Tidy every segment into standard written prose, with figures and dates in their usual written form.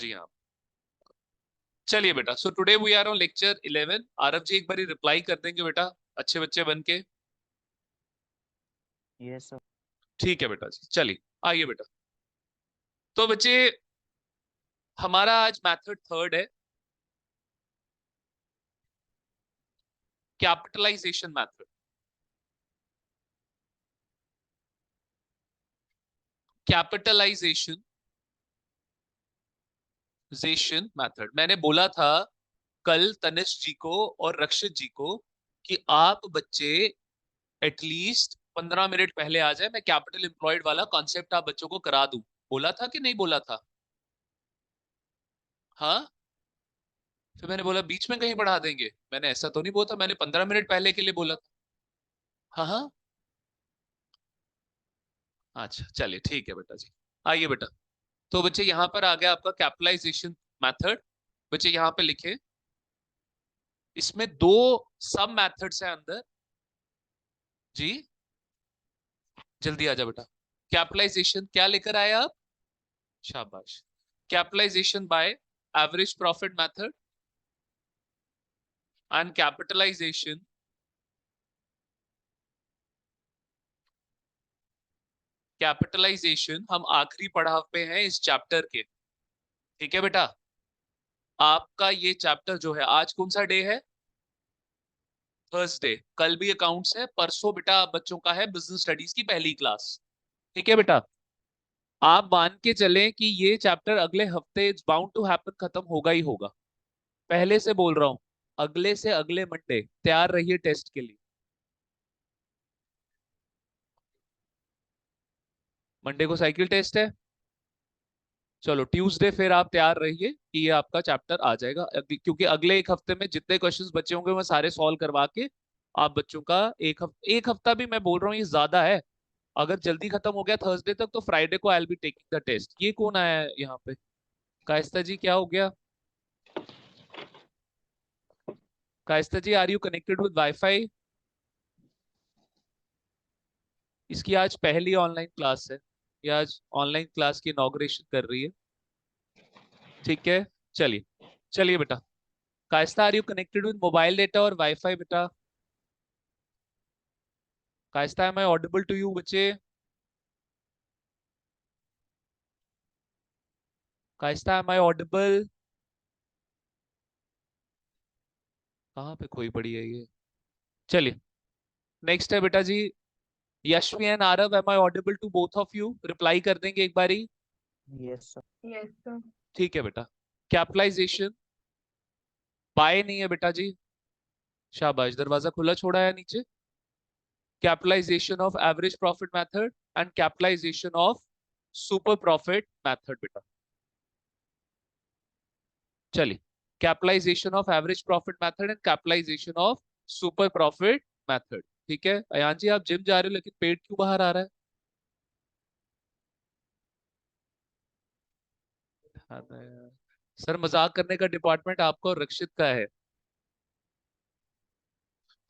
जी हाँ। चलिए बेटा, so today we are on lecture 11। Aarav ji एक बार रिप्लाई कर देंगे बेटा, अच्छे बच्चे बन के। Yes sir. ठीक है बेटा जी, चलिए आइए बेटा। तो बच्चे, हमारा आज मैथड थर्ड है, कैपिटलाइजेशन मैथड। कैपिटलाइजेशन मैथड, मैंने बोला था कल तनिष्क जी को और रक्षित जी को कि आप बच्चे एटलीस्ट 15 मिनट पहले आ जाए, मैं कैपिटल एम्प्लॉयड वाला कॉन्सेप्ट आप बच्चों को करा दूं। बोला था कि नहीं बोला था? हाँ। फिर मैंने बोला बीच में कहीं बढ़ा देंगे, मैंने ऐसा तो नहीं बोला था, मैंने 15 मिनट पहले के लिए बोला था। हाँ हाँ। अच्छा चलिए ठीक है बेटा जी। आइए बेटा, तो बच्चे यहाँ पर आ गया आपका कैपिटलाइजेशन मैथड। बच्चे यहाँ पे लिखे, इसमें दो सब मैथड्स है अंदर। जी जल्दी आ जा बेटा। कैपिटलाइजेशन क्या लेकर आए आप? शाबाश। Capitalization by average profit method and capitalization हम आखिरी पड़ाव पे हैं इस चैप्टर के। ठीक है बेटा, आपका ये चैप्टर जो है, आज कौन सा डे है? थर्सडे। कल भी अकाउंट्स है, परसों बेटा आप बच्चों का है बिजनेस स्टडीज की पहली क्लास। ठीक है बेटा, आप मान के चलें कि ये चैप्टर अगले हफ्ते इट्स बाउंड टू हैपन खत्म होगा ही होगा। पहले से बोल रहा हूं, अगले से अगले मंडे तैयार रहिए टेस्ट के लिए। मंडे को साइकिल टेस्ट है। चलो ट्यूसडे फिर आप तैयार रहिए कि ये आपका चैप्टर आ जाएगा, क्योंकि अगले एक हफ्ते में जितने क्वेश्चंस बचे होंगे मैं सारे सॉल्व करवा के आप बच्चों का एक हफ्ता भी मैं बोल रहा हूँ ये ज्यादा है। अगर जल्दी खत्म हो गया थर्सडे तक तो फ्राइडे को I will be taking the test. ये कौन आया है यहाँ पे? कायस्ता जी क्या हो गया? Kayasta ji are you connected with WiFi? इसकी आज पहली ऑनलाइन क्लास है, ये आज ऑनलाइन क्लास की इनॉग्रेशन कर रही है। ठीक है, चलिए चलिए बेटा। Kayasta are you connected with mobile data और वाईफाई बेटा? Kayasta am I audible to you बच्चे? Kayasta am I audible? कहाँ पे खोई पड़ी है ये? चलिए नेक्स्ट है बेटा जी, Yashvi and Aarav, am I audible to both of you? Reply कर देंगे एक बारी। Yes sir. Yes sir. ठीक है बेटा। कैपिटलाइजेशन बाय नहीं है बेटा जी, शाबाश, दरवाजा खुला छोड़ा है नीचे। Capitalization of average profit method and capitalization of super profit method बेटा। चलिए, capitalization of average profit method and capitalization of super profit method. ठीक है अयान जी, आप जिम जा रहे हो लेकिन पेट क्यों बाहर आ रहा है? सर मजाक करने का डिपार्टमेंट आपका और रक्षित का है।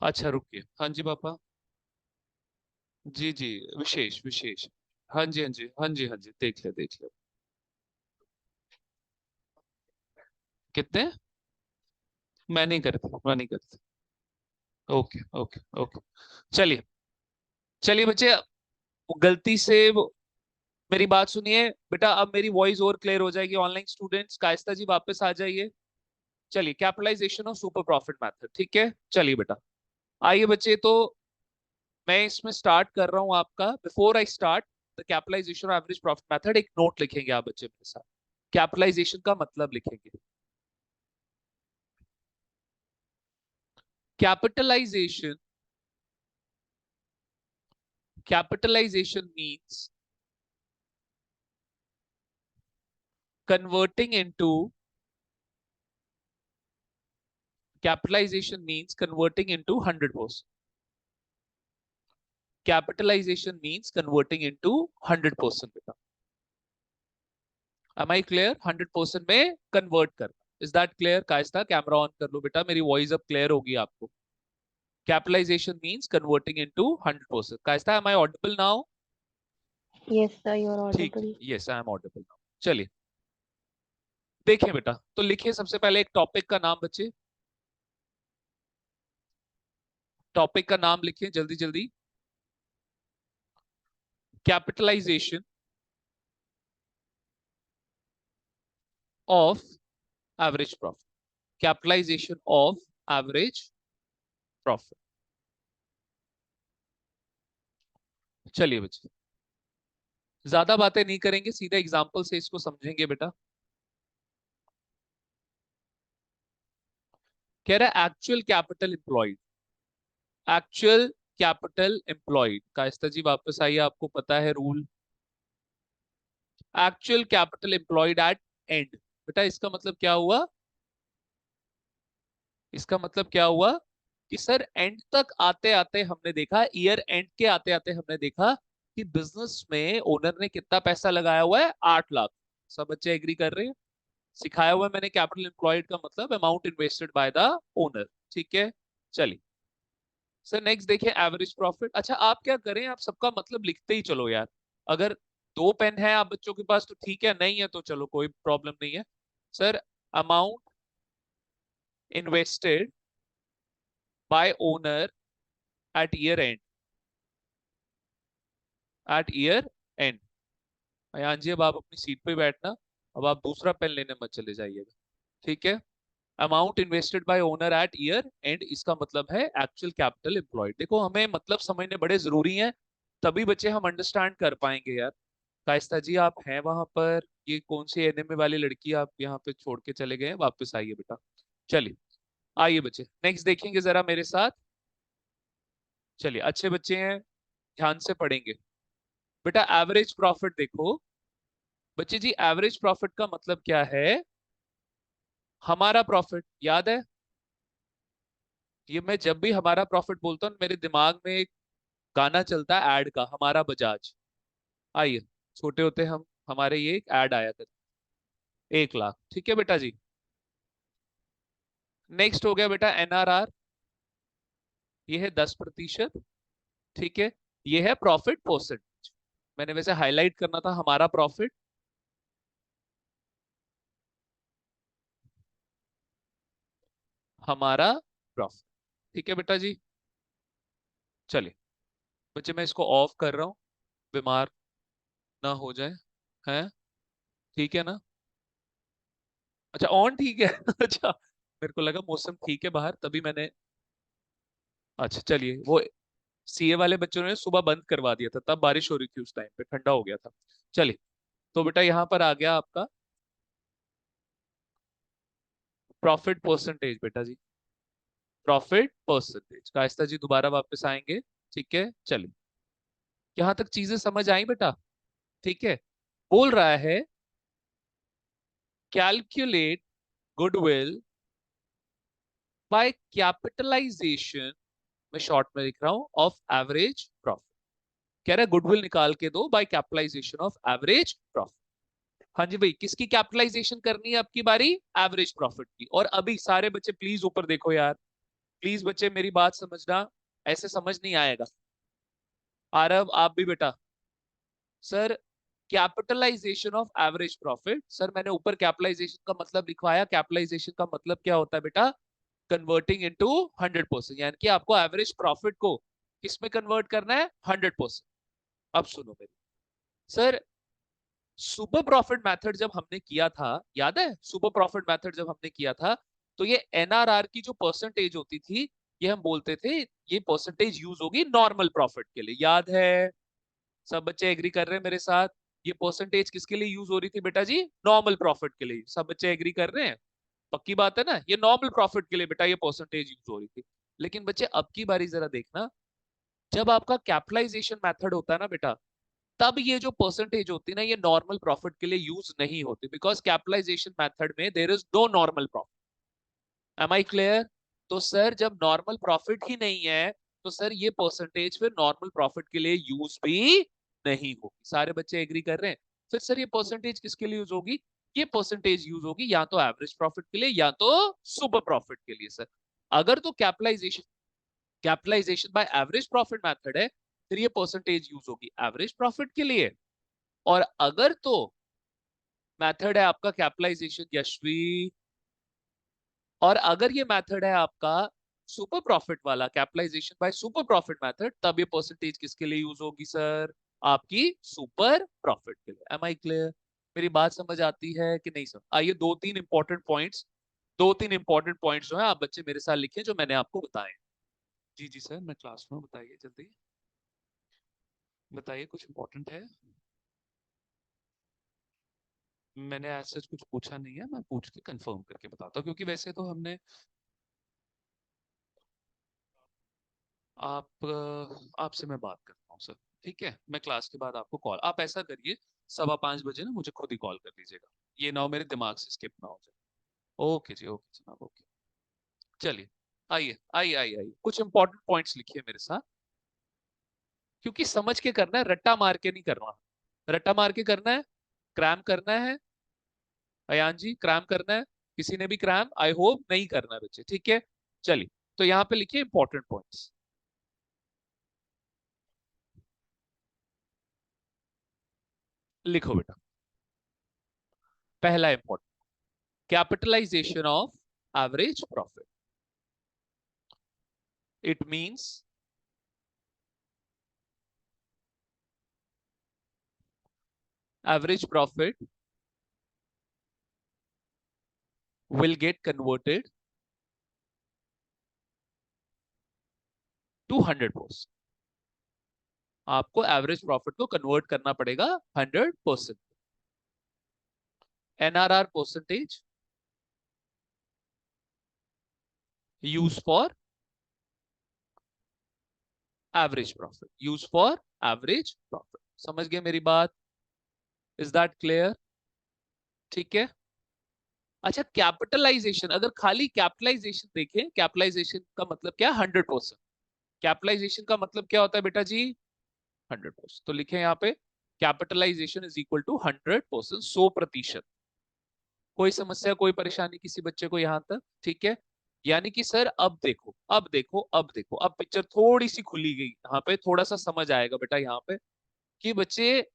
अच्छा रुकिए, हाँ जी पापा। जी जी, विशेष विशेष। हाँ जी हाँ जी हाँ जी हाँ जी, देख ले देख ले। कितने? मैं नहीं करती, मैं नहीं करती। Okay okay okay. चलिए चलिए बच्चे, गलती से मेरी बात सुनिए बेटा, अब मेरी वॉइस और क्लियर हो जाएगी। ऑनलाइन स्टूडेंट्स, कायस्ता जी वापस आ जाइए। चलिए, capitalization of super profit method. ठीक है चलिए बेटा, आइए बच्चे। तो मैं इसमें स्टार्ट कर रहा हूं आपका। Before I start the capitalization of average profit method, एक नोट लिखेंगे आप बच्चे मेरे साथ। कैपिटलाइजेशन का मतलब लिखेंगे। Capitalization capitalization means converting into capitalization means converting into 100%. Capitalization means converting into 100% बेटा। Am I clear? 100% में convert करना। Is that clear? Kayasta camera on कर लो बेटा, मेरी वॉइस अब क्लियर होगी आपको। Capitalization means converting into 100%. कायस्ता am I audible now? Yes sir, you are ठीक, audible. yes I am audible now. चलिए देखिए बेटा, तो लिखिए सबसे पहले एक टॉपिक का नाम बच्चे, टॉपिक का नाम लिखिए जल्दी जल्दी। Capitalization of average profit, capitalization of average profit. चलिए बच्चे, ज्यादा बातें नहीं करेंगे, सीधा एग्जांपल से इसको समझेंगे बेटा। कह रहा है actual capital employed, actual capital employed. Kayasta ji वापस आइए, आपको पता है rule. Actual capital employed at end, बेटा इसका मतलब क्या हुआ? इसका मतलब क्या हुआ कि सर एंड तक आते आते हमने देखा, ईयर एंड के आते आते हमने देखा कि बिजनेस में ओनर ने कितना पैसा लगाया हुआ है, 8 लाख। सब बच्चे एग्री कर रहे हैं? सिखाया हुआ है मैंने कैपिटल एम्प्लॉयड का मतलब amount invested by the owner. ठीक है, चलिए सर नेक्स्ट देखिए एवरेज प्रॉफिट। अच्छा आप क्या करें, आप सबका मतलब लिखते ही चलो यार। अगर 2 पेन है आप बच्चों के पास तो ठीक है, नहीं है तो चलो कोई प्रॉब्लम नहीं है। Sir amount invested by owner at year end, at year end. Ayaan ji अब आप अपनी सीट पे बैठना, अब आप दूसरा पेन लेने मत चले जाइएगा। ठीक है, amount invested by owner at year end, इसका मतलब है एक्चुअल कैपिटल एम्प्लॉयड। देखो हमें मतलब समझने बड़े जरूरी हैं, तभी बच्चे हम अंडरस्टैंड कर पाएंगे यार। कायस्ता जी आप हैं वहां पर? ये कौन सी एनएमए वाली लड़की आप यहाँ पे छोड़ के चले गए हैं? वापस आइए बेटा। चलिए आइए बच्चे नेक्स्ट देखेंगे जरा मेरे साथ। चलिए अच्छे बच्चे हैं, ध्यान से पढ़ेंगे। बेटा एवरेज प्रॉफिट देखो बच्चे जी, एवरेज प्रॉफिट का मतलब क्या है? हमारा प्रॉफिट याद है? ये मैं जब भी हमारा प्रॉफिट बोलता हूँ मेरे दिमाग में एक गाना चलता है एड का, हमारा बजाज। आइए, छोटे होते हम हमारे ये एक एड आया था, 1 लाख। ठीक है बेटा जी। नेक्स्ट हो गया बेटा एनआरआर, ये है 10%। ठीक है, ये है प्रॉफिट परसेंटेज। मैंने वैसे हाईलाइट करना था हमारा प्रॉफिट, हमारा प्रॉफिट। ठीक है बेटा जी। चलिए बच्चे मैं इसको ऑफ कर रहा हूँ, बीमार ना हो जाए, हैं? ठीक है ना? अच्छा ऑन ठीक है अच्छा मेरे को लगा मौसम ठीक है बाहर तभी मैंने, अच्छा चलिए वो सीए वाले बच्चों ने सुबह बंद करवा दिया था, तब बारिश हो रही थी उस टाइम पे, ठंडा हो गया था। चलिए, तो बेटा यहाँ पर आ गया आपका प्रॉफिट परसेंटेज बेटा जी, प्रॉफिट परसेंटेज। कायस्ता जी दोबारा वापस आएंगे। ठीक है चलिए, यहाँ तक चीजें समझ आई बेटा? ठीक है, बोल रहा है कैलकुलेट गुडविल बाय कैपिटलाइजेशन, मैं शॉर्ट में लिख रहा हूं, ऑफ एवरेज प्रॉफिट। कह रहा है गुडविल निकाल के दो by capitalization of average profit. हाँ जी भाई, किसकी कैपिटलाइजेशन करनी है आपकी बारी? एवरेज प्रॉफिट की। और अभी सारे बच्चे प्लीज ऊपर देखो यार, प्लीज बच्चे मेरी बात समझना, ऐसे समझ नहीं आएगा। आरव आप भी बेटा। Sir capitalization of average profit, sir मैंने ऊपर कैपिटलाइजेशन का मतलब लिखवाया, कैपिटलाइजेशन का मतलब क्या होता है बेटा? कन्वर्टिंग इनटू 100%, यानी कि आपको एवरेज प्रॉफिट को किस में कन्वर्ट करना है? 100%। अब सुनो मेरी, सर सुपर प्रॉफिट मेथड जब हमने किया था, याद है सुपर प्रॉफिट मेथड जब हमने किया था, तो ये एनआरआर की जो परसेंटेज होती थी, ये हम बोलते थे ये परसेंटेज यूज होगी नॉर्मल प्रॉफिट के लिए, याद है? सब बच्चे एग्री कर रहे हैं मेरे साथ? ये परसेंटेज किसके लिए यूज हो रही थी बेटा जी? नॉर्मल प्रॉफिट के लिए। सब बच्चे एग्री कर रहे हैं? पक्की बात है ना, ये नॉर्मल प्रॉफिट के लिए बेटा ये परसेंटेज यूज हो रही थी। लेकिन बच्चे अब की बारी जरा देखना, जब आपका कैपिटलाइजेशन मेथड होता है ना बेटा, तब ये जो परसेंटेज होती है ना, ये नॉर्मल प्रॉफिट के लिए यूज नहीं होती, बिकॉज कैपिटलाइजेशन मेथड में there is no normal profit. Am I clear? तो सर जब नॉर्मल प्रॉफिट ही नहीं है, तो सर ये परसेंटेज फिर नॉर्मल प्रॉफिट के लिए यूज भी नहीं होगी। सारे बच्चे एग्री कर रहे हैं? फिर सर ये परसेंटेज किसके लिए यूज होगी? ये परसेंटेज यूज होगी या तो एवरेज प्रॉफिट के लिए या तो सुपर प्रॉफिट के लिए सर। अगर तो capitalization by average profit method है, फिर ये परसेंटेज यूज होगी एवरेज प्रॉफिट के लिए। और अगर तो मेथड है आपका कैपिटलाइजेशन यशवी, और अगर ये मेथड है आपका सुपर प्रॉफिट वाला, capitalization by super profit method, तब ये परसेंटेज किसके लिए यूज होगी सर? आपकी सुपर प्रॉफिट के लिए। Am I clear? मेरी बात समझ आती है कि नहीं सर? आइए दो तीन इंपॉर्टेंट पॉइंट्स जो है आप बच्चे मेरे साथ लिखें, जो मैंने आपको बताए। जी जी सर, मैं क्लास में हूँ, बताइए जल्दी, बताइए कुछ इंपॉर्टेंट है। मैंने ऐसा कुछ पूछा नहीं है, मैं पूछ के कंफर्म करके बताता हूँ, क्योंकि वैसे तो हमने आपसे मैं बात करता हूँ सर। ठीक है, मैं क्लास के बाद आपको कॉल, आप ऐसा करिए 5:15 बजे ना मुझे खुद ही कॉल कर दीजिएगा, ये ना हो मेरे दिमाग से स्किप ना हो जाए। ओके जी, ओके जनाब, ओके। चलिए, आइए आइए आइए आइए, कुछ इंपॉर्टेंट पॉइंट्स लिखिए मेरे साथ, क्योंकि समझ के करना है, रट्टा मार के नहीं करना। रट्टा मार के करना है, क्रैम करना है। अयान जी, क्रैम करना है? किसी ने भी क्रैम आई होप नहीं करना है बच्चे, ठीक है। चलिए, तो यहाँ पे लिखिए इंपॉर्टेंट पॉइंट्स, लिखो बेटा। पहला important, capitalization of average profit, it means average profit will get converted to 100%। आपको एवरेज प्रॉफिट को कन्वर्ट करना पड़ेगा 100%। NRR percentage use for average profit, use for average profit. समझ गए मेरी बात? Is that clear? ठीक है। अच्छा, कैपिटलाइजेशन, अगर खाली कैपिटलाइजेशन देखें, कैपिटलाइजेशन का मतलब क्या? 100%। कैपिटलाइजेशन का मतलब क्या होता है बेटा जी? 100%। तो लिखे यहाँ पे, कैपिटलाइजेशन इज इक्वल टू 100%, 100%। कोई समस्या, कोई परेशानी किसी बच्चे को यहां तक? ठीक है। यानी कि सर अब देखो, अब देखो, अब देखो, अब पिक्चर थोड़ी सी खुली गई, यहाँ पे थोड़ा सा समझ आएगा बेटा यहाँ पे, कि बच्चे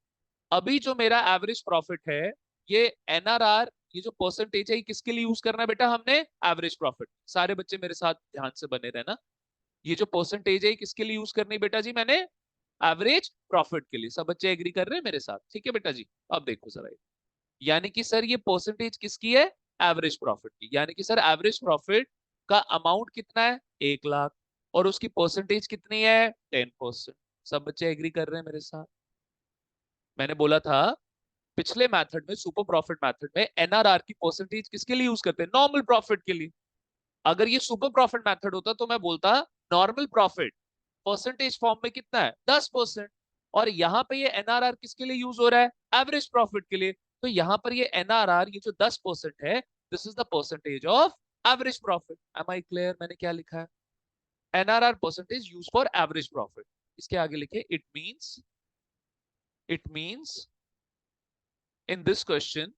अभी जो मेरा एवरेज प्रॉफिट है, ये एनआरआर, ये जो परसेंटेज है, ये किसके लिए यूज करना है बेटा हमने? Average profit. सारे बच्चे मेरे साथ ध्यान से बने रहना। ये जो परसेंटेज है, ये किसके लिए यूज करनी है बेटा जी मैंने? एवरेज प्रॉफिट के लिए। सब बच्चे एग्री कर रहे हैं मेरे साथ? ठीक है बेटा जी। अब देखो जरा, यानी कि सर ये परसेंटेज किसकी है? एवरेज प्रॉफिट की। यानी कि सर एवरेज प्रॉफिट का अमाउंट कितना है? 1 लाख, और उसकी परसेंटेज कितनी है? 10%। सब बच्चे एग्री कर रहे हैं मेरे साथ? मैंने बोला था पिछले मेथड में, सुपर प्रॉफिट मेथड में, एनआरआर की परसेंटेज किसके लिए यूज करते हैं? नॉर्मल प्रॉफिट के लिए। अगर ये सुपर प्रॉफिट मेथड होता तो मैं बोलता नॉर्मल प्रॉफिट परसेंटेज फॉर्म में कितना है? 10%। और यहाँ पे ये एनआरआर किसके लिए यूज हो रहा है? एवरेज प्रॉफिट के लिए। तो यहाँ पर ये एनआरआर, ये जो 10% है, this is the percentage of average profit. Am I clear? मैंने क्या लिखा है? NRR percentage use for average profit. इसके आगे लिखे, it means in this question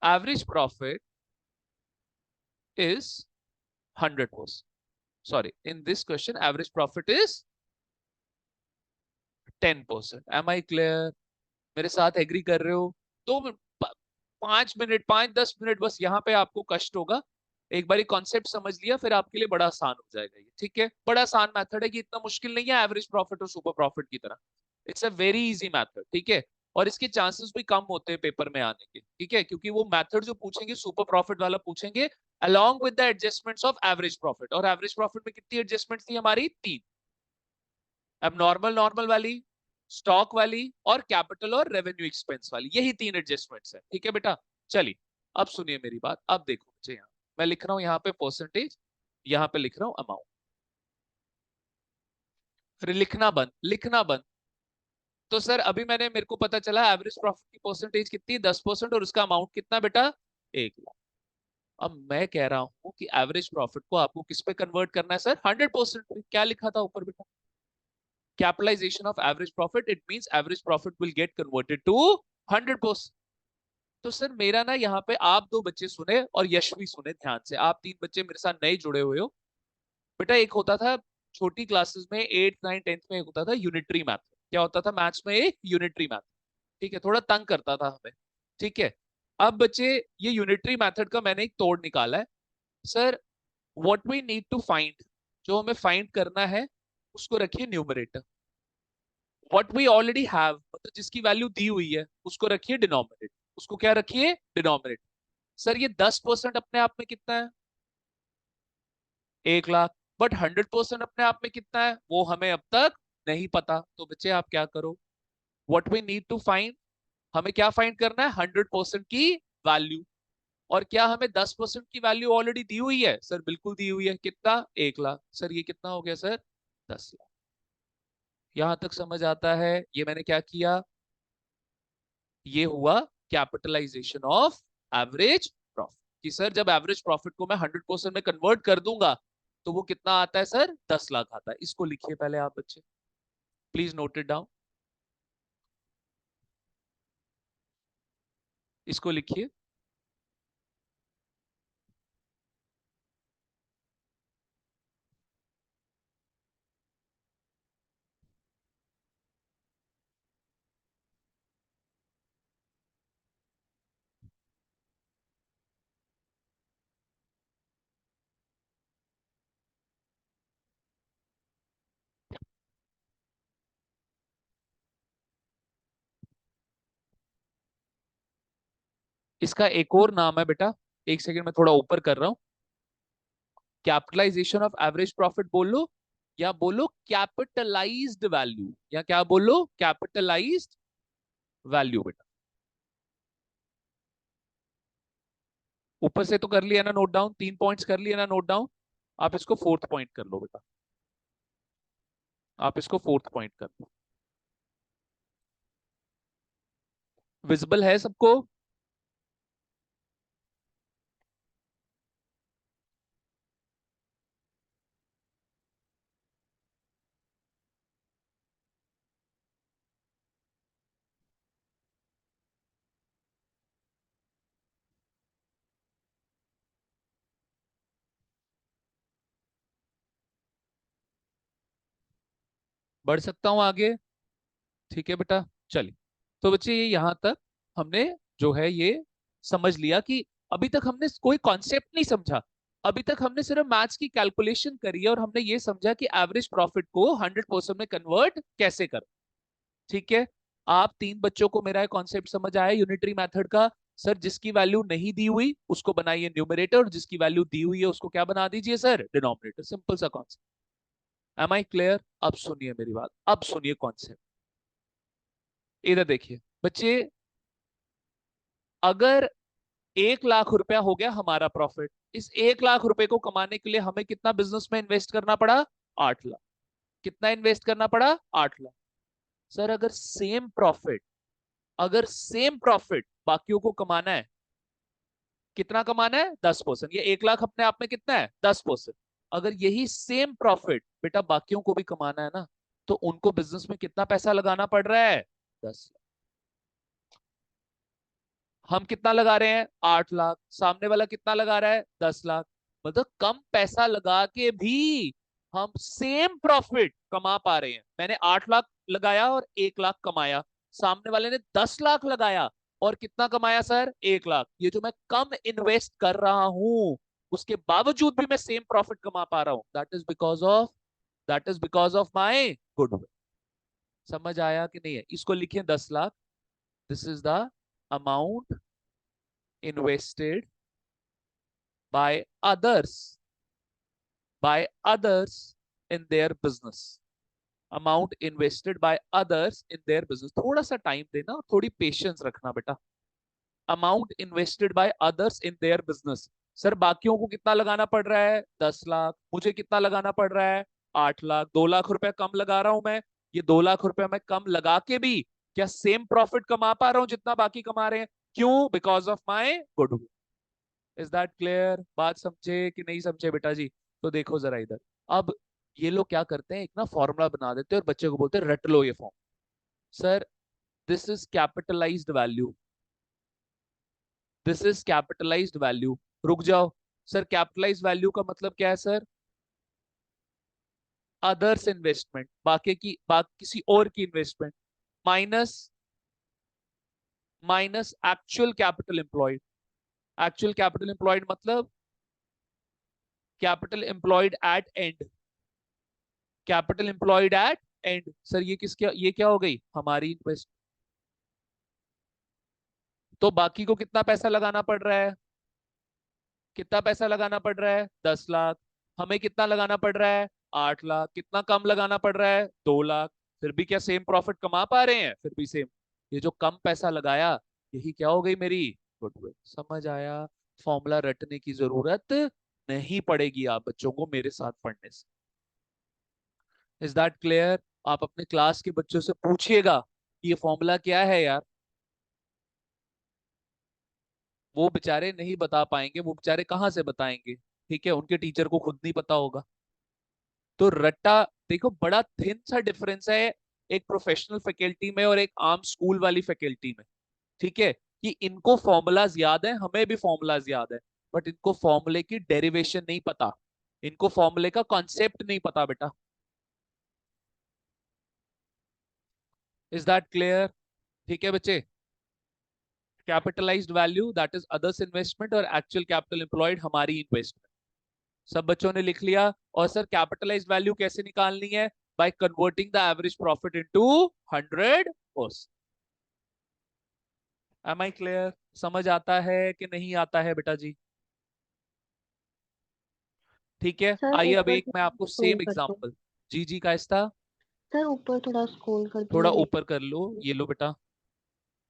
average profit is 100%। Sorry, in this question average profit is 10%। Am I clear? मेरे साथ agree कर रहे हो? तो 5 मिनट, 5-10 मिनट बस यहाँ पे आपको कष्ट होगा। एक बारी कॉन्सेप्ट समझ लिया, फिर आपके लिए बड़ा आसान हो जाएगा ये। ठीक है, बड़ा आसान मेथड है, कि इतना मुश्किल नहीं है एवरेज प्रॉफिट और सुपर प्रॉफिट की तरह। It's a very easy method. ठीक है, और इसके चांसेस भी कम होते हैं पेपर में आने के। ठीक है, क्योंकि वो मेथड जो पूछेंगे सुपर प्रॉफिट वाला पूछेंगे along with the adjustments of average profit। और एवरेज प्रॉफिट में कितनी एडजस्टमेंट थी हमारी? 3। अब नॉर्मल, नॉर्मल वाली, स्टॉक वाली, और कैपिटल और रेवेन्यू एक्सपेंस वाली, यही 3 एडजस्टमेंट्स है। ठीक है बेटा? चलिए, अब सुनिए मेरी बात। अब देखो बच्चे, यहाँ मैं लिख रहा हूँ यहाँ पे परसेंटेज, यहाँ पे लिख रहा हूँ अमाउंट। फिर लिखना बंद, लिखना बंद। तो सर अभी मेरे को पता चला एवरेज प्रॉफिट की परसेंटेज कितनी? 10%, और उसका अमाउंट कितना बेटा? 1 लाख। अब मैं कह रहा हूँ कि एवरेज प्रॉफिट को आपको किस पे कन्वर्ट करना है सर? 100% पे। क्या लिखा था ऊपर बेटा? Capitalization of average profit, it means average profit will get converted to 100%। तो सर मेरा ना यहाँ पे आप 2 बच्चे सुने और यशवी सुने ध्यान से, आप 3 बच्चे मेरे साथ नए जुड़े हुए हो। बेटा एक होता था छोटी क्लासेस में, 8 9 10th में, एक होता था यूनिटरी मैथड। क्या होता था मैथ्स में, एक यूनिटरी मैथड, ठीक है, थोड़ा तंग करता था हमें, ठीक है। अब बच्चे ये यूनिटरी मेथड का मैंने एक तोड़ निकाला है sir. What we need to find, जो हमें फाइंड करना है उसको रखिए numerator. What we already have, मतलब जिसकी वैल्यू दी हुई है उसको रखिए डिनोमिनेटर। उसको क्या रखिए, डिनोमिनेटर। सर ये 10% अपने आप में कितना है, 1 लाख। बट 100% अपने आप में कितना है वो हमें अब तक नहीं पता। तो बच्चे आप क्या करो, what we need to find, हमें क्या फाइंड करना है, 100% की वैल्यू। और क्या हमें 10% की वैल्यू ऑलरेडी दी हुई है, सर बिल्कुल दी हुई है, कितना, 1 लाख। सर ये कितना हो गया सर, 10 लाख। यहां तक समझ आता है, ये मैंने क्या किया, ये हुआ कैपिटलाइजेशन ऑफ एवरेज प्रॉफिट। कि सर जब एवरेज प्रॉफिट को मैं 100% में कन्वर्ट कर दूंगा तो वो कितना आता है सर, 10 लाख आता है। इसको लिखिए पहले आप बच्चे, प्लीज नोट इट डाउन, इसको लिखिए। इसका एक और नाम है बेटा, एक सेकंड में थोड़ा ऊपर कर रहा हूं। कैपिटलाइजेशन ऑफ एवरेज प्रॉफिट बोलो, या बोलो कैपिटलाइज्ड वैल्यू, या क्या बोलो, कैपिटलाइज्ड वैल्यू बेटा। ऊपर से तो कर लिया ना नोट डाउन, 3 पॉइंट्स कर लिया ना नोट डाउन। आप इसको फोर्थ पॉइंट कर लो बेटा, आप इसको फोर्थ पॉइंट कर लो। विजिबल है सबको? बढ़ सकता हूं आगे, ठीक है बेटा। चलिए, तो बच्चे ये यहां तक हमने जो है ये समझ लिया कि अभी तक हमने कोई कॉन्सेप्ट नहीं समझा। अभी तक हमने सिर्फ मैथ्स की कैलकुलेशन करी है और हमने ये समझा कि एवरेज प्रॉफिट को 100% में कन्वर्ट कैसे कर, ठीक है। आप 3 बच्चों को मेरा कॉन्सेप्ट समझ आया यूनिटरी मेथड का। सर जिसकी वैल्यू नहीं दी हुई उसको बनाइए न्यूमरेटर, और जिसकी वैल्यू दी हुई है उसको क्या बना दीजिए सर, डिनोमिनेटर। सिंपल सा कॉन्सेप्ट। Am I clear? अब सुनिए मेरी बात, अब सुनिए कॉन्सेप्ट। इधर देखिए बच्चे, अगर 1 लाख रुपया हो गया हमारा प्रॉफिट, इस 1 लाख रुपए को कमाने के लिए हमें कितना बिजनेस में इन्वेस्ट करना पड़ा, 8 लाख। कितना इन्वेस्ट करना पड़ा, 8 लाख। सर अगर सेम प्रॉफिट, अगर सेम प्रॉफिट बाकियों को कमाना है, कितना कमाना है, 10%। ये 1 लाख अपने आप में कितना है, 10%। अगर यही सेम प्रॉफिट बेटा बाकियों को भी कमाना है ना, तो उनको बिजनेस में कितना पैसा लगाना पड़ रहा है, 10 लाख। हम कितना लगा रहे हैं, 8 लाख। सामने वाला कितना लगा रहा है, 10 लाख। मतलब कम पैसा लगा के भी हम सेम प्रॉफिट कमा पा रहे हैं। मैंने 8 लाख लगाया और 1 लाख कमाया, सामने वाले ने 10 लाख लगाया और कितना कमाया सर, 1 लाख। ये जो मैं कम इन्वेस्ट कर रहा हूं उसके बावजूद भी मैं सेम प्रॉफिट कमा पा रहा हूं, that is because of my goodwill. समझ आया कि नहीं है? इसको लिखिए 10 lakh. This is the amount invested by others in their business, amount invested by others in their business। थोड़ा सा टाइम देना और थोड़ी पेशेंस रखना बेटा। Amount invested by others in their business. Sir बाकियों को कितना लगाना पड़ रहा है, 10 लाख। मुझे कितना लगाना पड़ रहा है, 8 लाख। 2 लाख रुपया कम लगा रहा हूं मैं। ये 2 लाख रुपया मैं कम लगा के भी क्या सेम प्रॉफिट कमा पा रहा हूं जितना बाकी कमा रहे हैं? क्यों? Because of my goodwill. Is that clear? बात समझे कि नहीं समझे बेटा जी? तो देखो जरा इधर। अब ये लोग क्या करते हैं, एक ना फॉर्मूला बना देते हैं और बच्चे को बोलते हैं रट लो ये form. Sir this is capitalised value, this is capitalised value. रुक जाओ, सर कैपिटलाइज्ड वैल्यू का मतलब क्या है सर? अदर्स इन्वेस्टमेंट, बाकी किसी और की investment, minus minus actual capital employed. Actual capital employed मतलब capital employed at end, capital employed at end. Sir ये क्या हो गई हमारी इन्वेस्ट। तो बाकी को कितना पैसा लगाना पड़ रहा है, कितना पैसा लगाना पड़ रहा है 10 लाख। हमें कितना लगाना पड़ रहा है 8 लाख। कितना कम लगाना पड़ रहा है 2 लाख। फिर भी क्या सेम प्रॉफिट कमा पा रहे हैं, फिर भी सेम। ये जो कम पैसा लगाया यही क्या हो गई मेरी गुडविल। समझ आया। फॉर्मूला रटने की जरूरत नहीं पड़ेगी आप बच्चों को मेरे साथ पढ़ने से। Is that clear? आप अपने क्लास के बच्चों से पूछिएगा कि ये फॉर्मूला क्या है यार। वो बेचारे नहीं बता पाएंगे, वो बेचारे कहाँ से बताएंगे। ठीक है, उनके टीचर को खुद नहीं पता होगा। तो रट्टा, देखो बड़ा थिन सा डिफरेंस है एक प्रोफेशनल फैकल्टी में और एक आम स्कूल वाली फैकल्टी में। ठीक है, कि इनको फॉर्मूलाज याद है, हमें भी फॉर्मूलाज याद है, बट इनको फॉर्मूले की डेरिवेशन नहीं पता, इनको फॉर्मूले का कॉन्सेप्ट नहीं पता बेटा। Is that clear? ठीक है बच्चे। Capitalised value that is others investment और एक्चुअल कैपिटल एम्प्लॉयड हमारी इन्वेस्टमेंट। सब बच्चों ने लिख लिया। और सर कैपिटलाइज्ड वैल्यू कैसे निकालनी है? By converting the average profit into 100%। Am I clear? समझ आता है कि नहीं आता है बेटा जी? ठीक है, सर आइए अब ऊपर एक मैं थोड़ा आपको स्क्रॉल सेम कर दो। एग्जांपल। जी जी का इसका सर ऊपर थोड़ा स्क्रॉल कर दो थोड़ा ये। ऊपर कर लो, ये लो बेटा।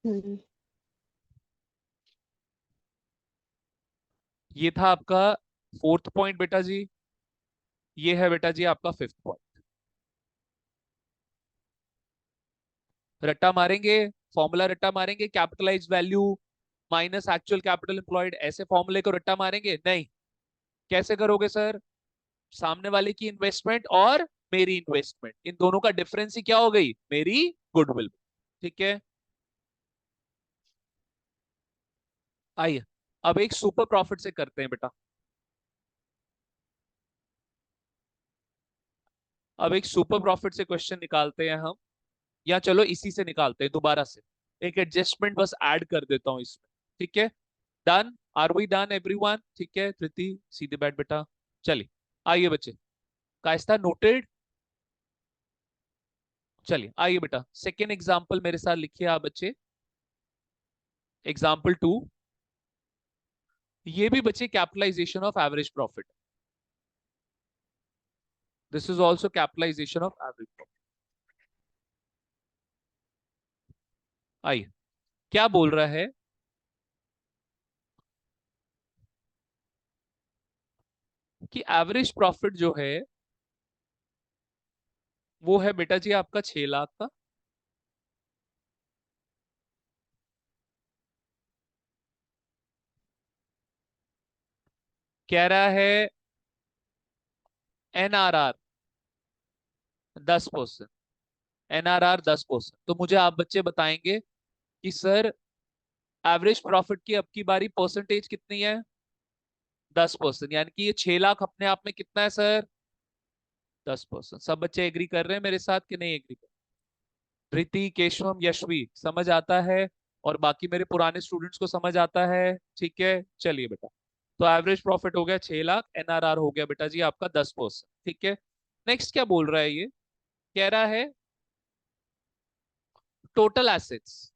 हम्म। ये था आपका फोर्थ पॉइंट बेटा जी। ये है बेटा जी आपका फिफ्थ पॉइंट। रट्टा मारेंगे, फॉर्मूला रट्टा मारेंगे, capitalize value minus actual capital employed, ऐसे फॉर्मूले को रट्टा मारेंगे नहीं। कैसे करोगे सर? सामने वाले की इन्वेस्टमेंट और मेरी इन्वेस्टमेंट, इन दोनों का डिफरेंस ही क्या हो गई मेरी गुडविल। ठीक है, आइए अब एक सुपर प्रॉफिट से करते हैं बेटा। अब एक सुपर प्रॉफिट से क्वेश्चन निकालते हैं हम, या चलो इसी से निकालते हैं दोबारा से। एक एडजस्टमेंट बस ऐड कर देता हूं इसमें। ठीक है, done? Are we done everyone? ठीक है कृति, सीधे बैठ बेटा। चलिए, आइए बच्चे। कायस्ता नोटेड? चलिए आइए बेटा, सेकेंड एग्जाम्पल मेरे साथ लिखिए आप बच्चे। एग्जाम्पल 2। ये भी बच्चे capitalization of average profit. This is also capitalization of average profit. आइए, क्या बोल रहा है कि एवरेज प्रॉफिट जो है वो है बेटा जी आपका 6 लाख का। कह रहा है एनआरआर 10%। एनआरआर 10%। तो मुझे आप बच्चे बताएंगे कि सर एवरेज प्रॉफिट की अब की बारी परसेंटेज कितनी है? 10%। यानी कि ये 6 लाख अपने आप में कितना है सर? 10%। सब बच्चे एग्री कर रहे हैं मेरे साथ कि नहीं एग्री कर? प्रीति, केशवम, यशवी समझ आता है? और बाकी मेरे पुराने स्टूडेंट्स को समझ आता है? ठीक है, चलिए बेटा। तो एवरेज प्रॉफिट हो गया 6 लाख, एनआरआर हो गया बेटा जी आपका 10%। ठीक है, नेक्स्ट क्या बोल रहा है ये? कह रहा है टोटल एसेट्स।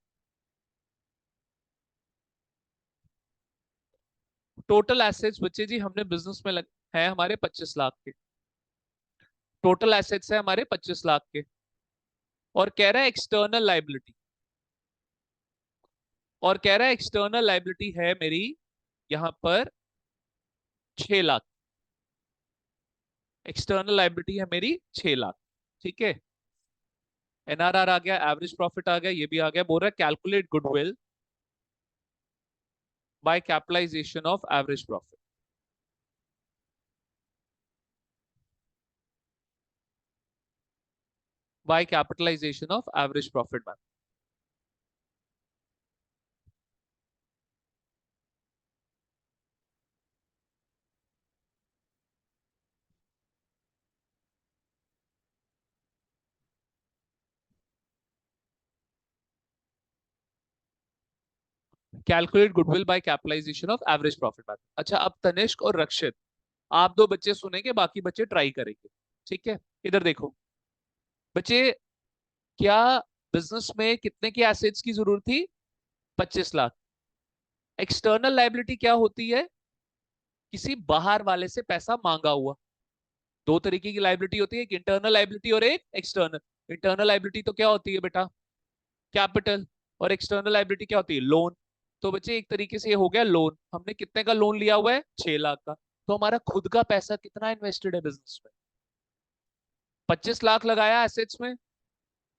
टोटल एसेट्स बच्चे जी हमने बिजनेस में है हमारे 25 लाख के। टोटल एसेट्स है हमारे 25 लाख के। और कह रहा है एक्सटर्नल लाइबिलिटी, और कह रहा है एक्सटर्नल लाइबिलिटी है मेरी यहां पर 6 लाख। एक्सटर्नल लाइबिलिटी है मेरी 6 लाख। ठीक है, एनआरआर आ गया, एवरेज प्रॉफिट आ गया, ये भी आ गया। बोल रहा है calculate goodwill by capitalization of average profit. By capitalization of average profit. Calculate goodwill by capitalization of average profit method. अच्छा, अब तनिष्क और रक्षित, आप दो बच्चे सुनेंगे, बाकी बच्चे ट्राई करेंगे। ठीक है, इधर देखो बच्चे, क्या बिजनेस में कितने की एसेट्स की जरूरत थी? 25 लाख। एक्सटर्नल लाइबिलिटी क्या होती है? किसी बाहर वाले से पैसा मांगा हुआ। दो तरीके की लाइबिलिटी होती है, एक इंटरनल लाइबिलिटी और एक एक्सटर्नल। इंटरनल लाइबिलिटी तो क्या होती है बेटा? कैपिटल। और एक्सटर्नल लाइबिलिटी क्या होती है? लोन। तो बच्चे एक तरीके से ये हो गया लोन। हमने कितने का लोन लिया हुआ है? 6 लाख का। तो हमारा खुद का पैसा कितना इन्वेस्टेड है बिजनेस में? 25 लाख लगाया एसेट्स में।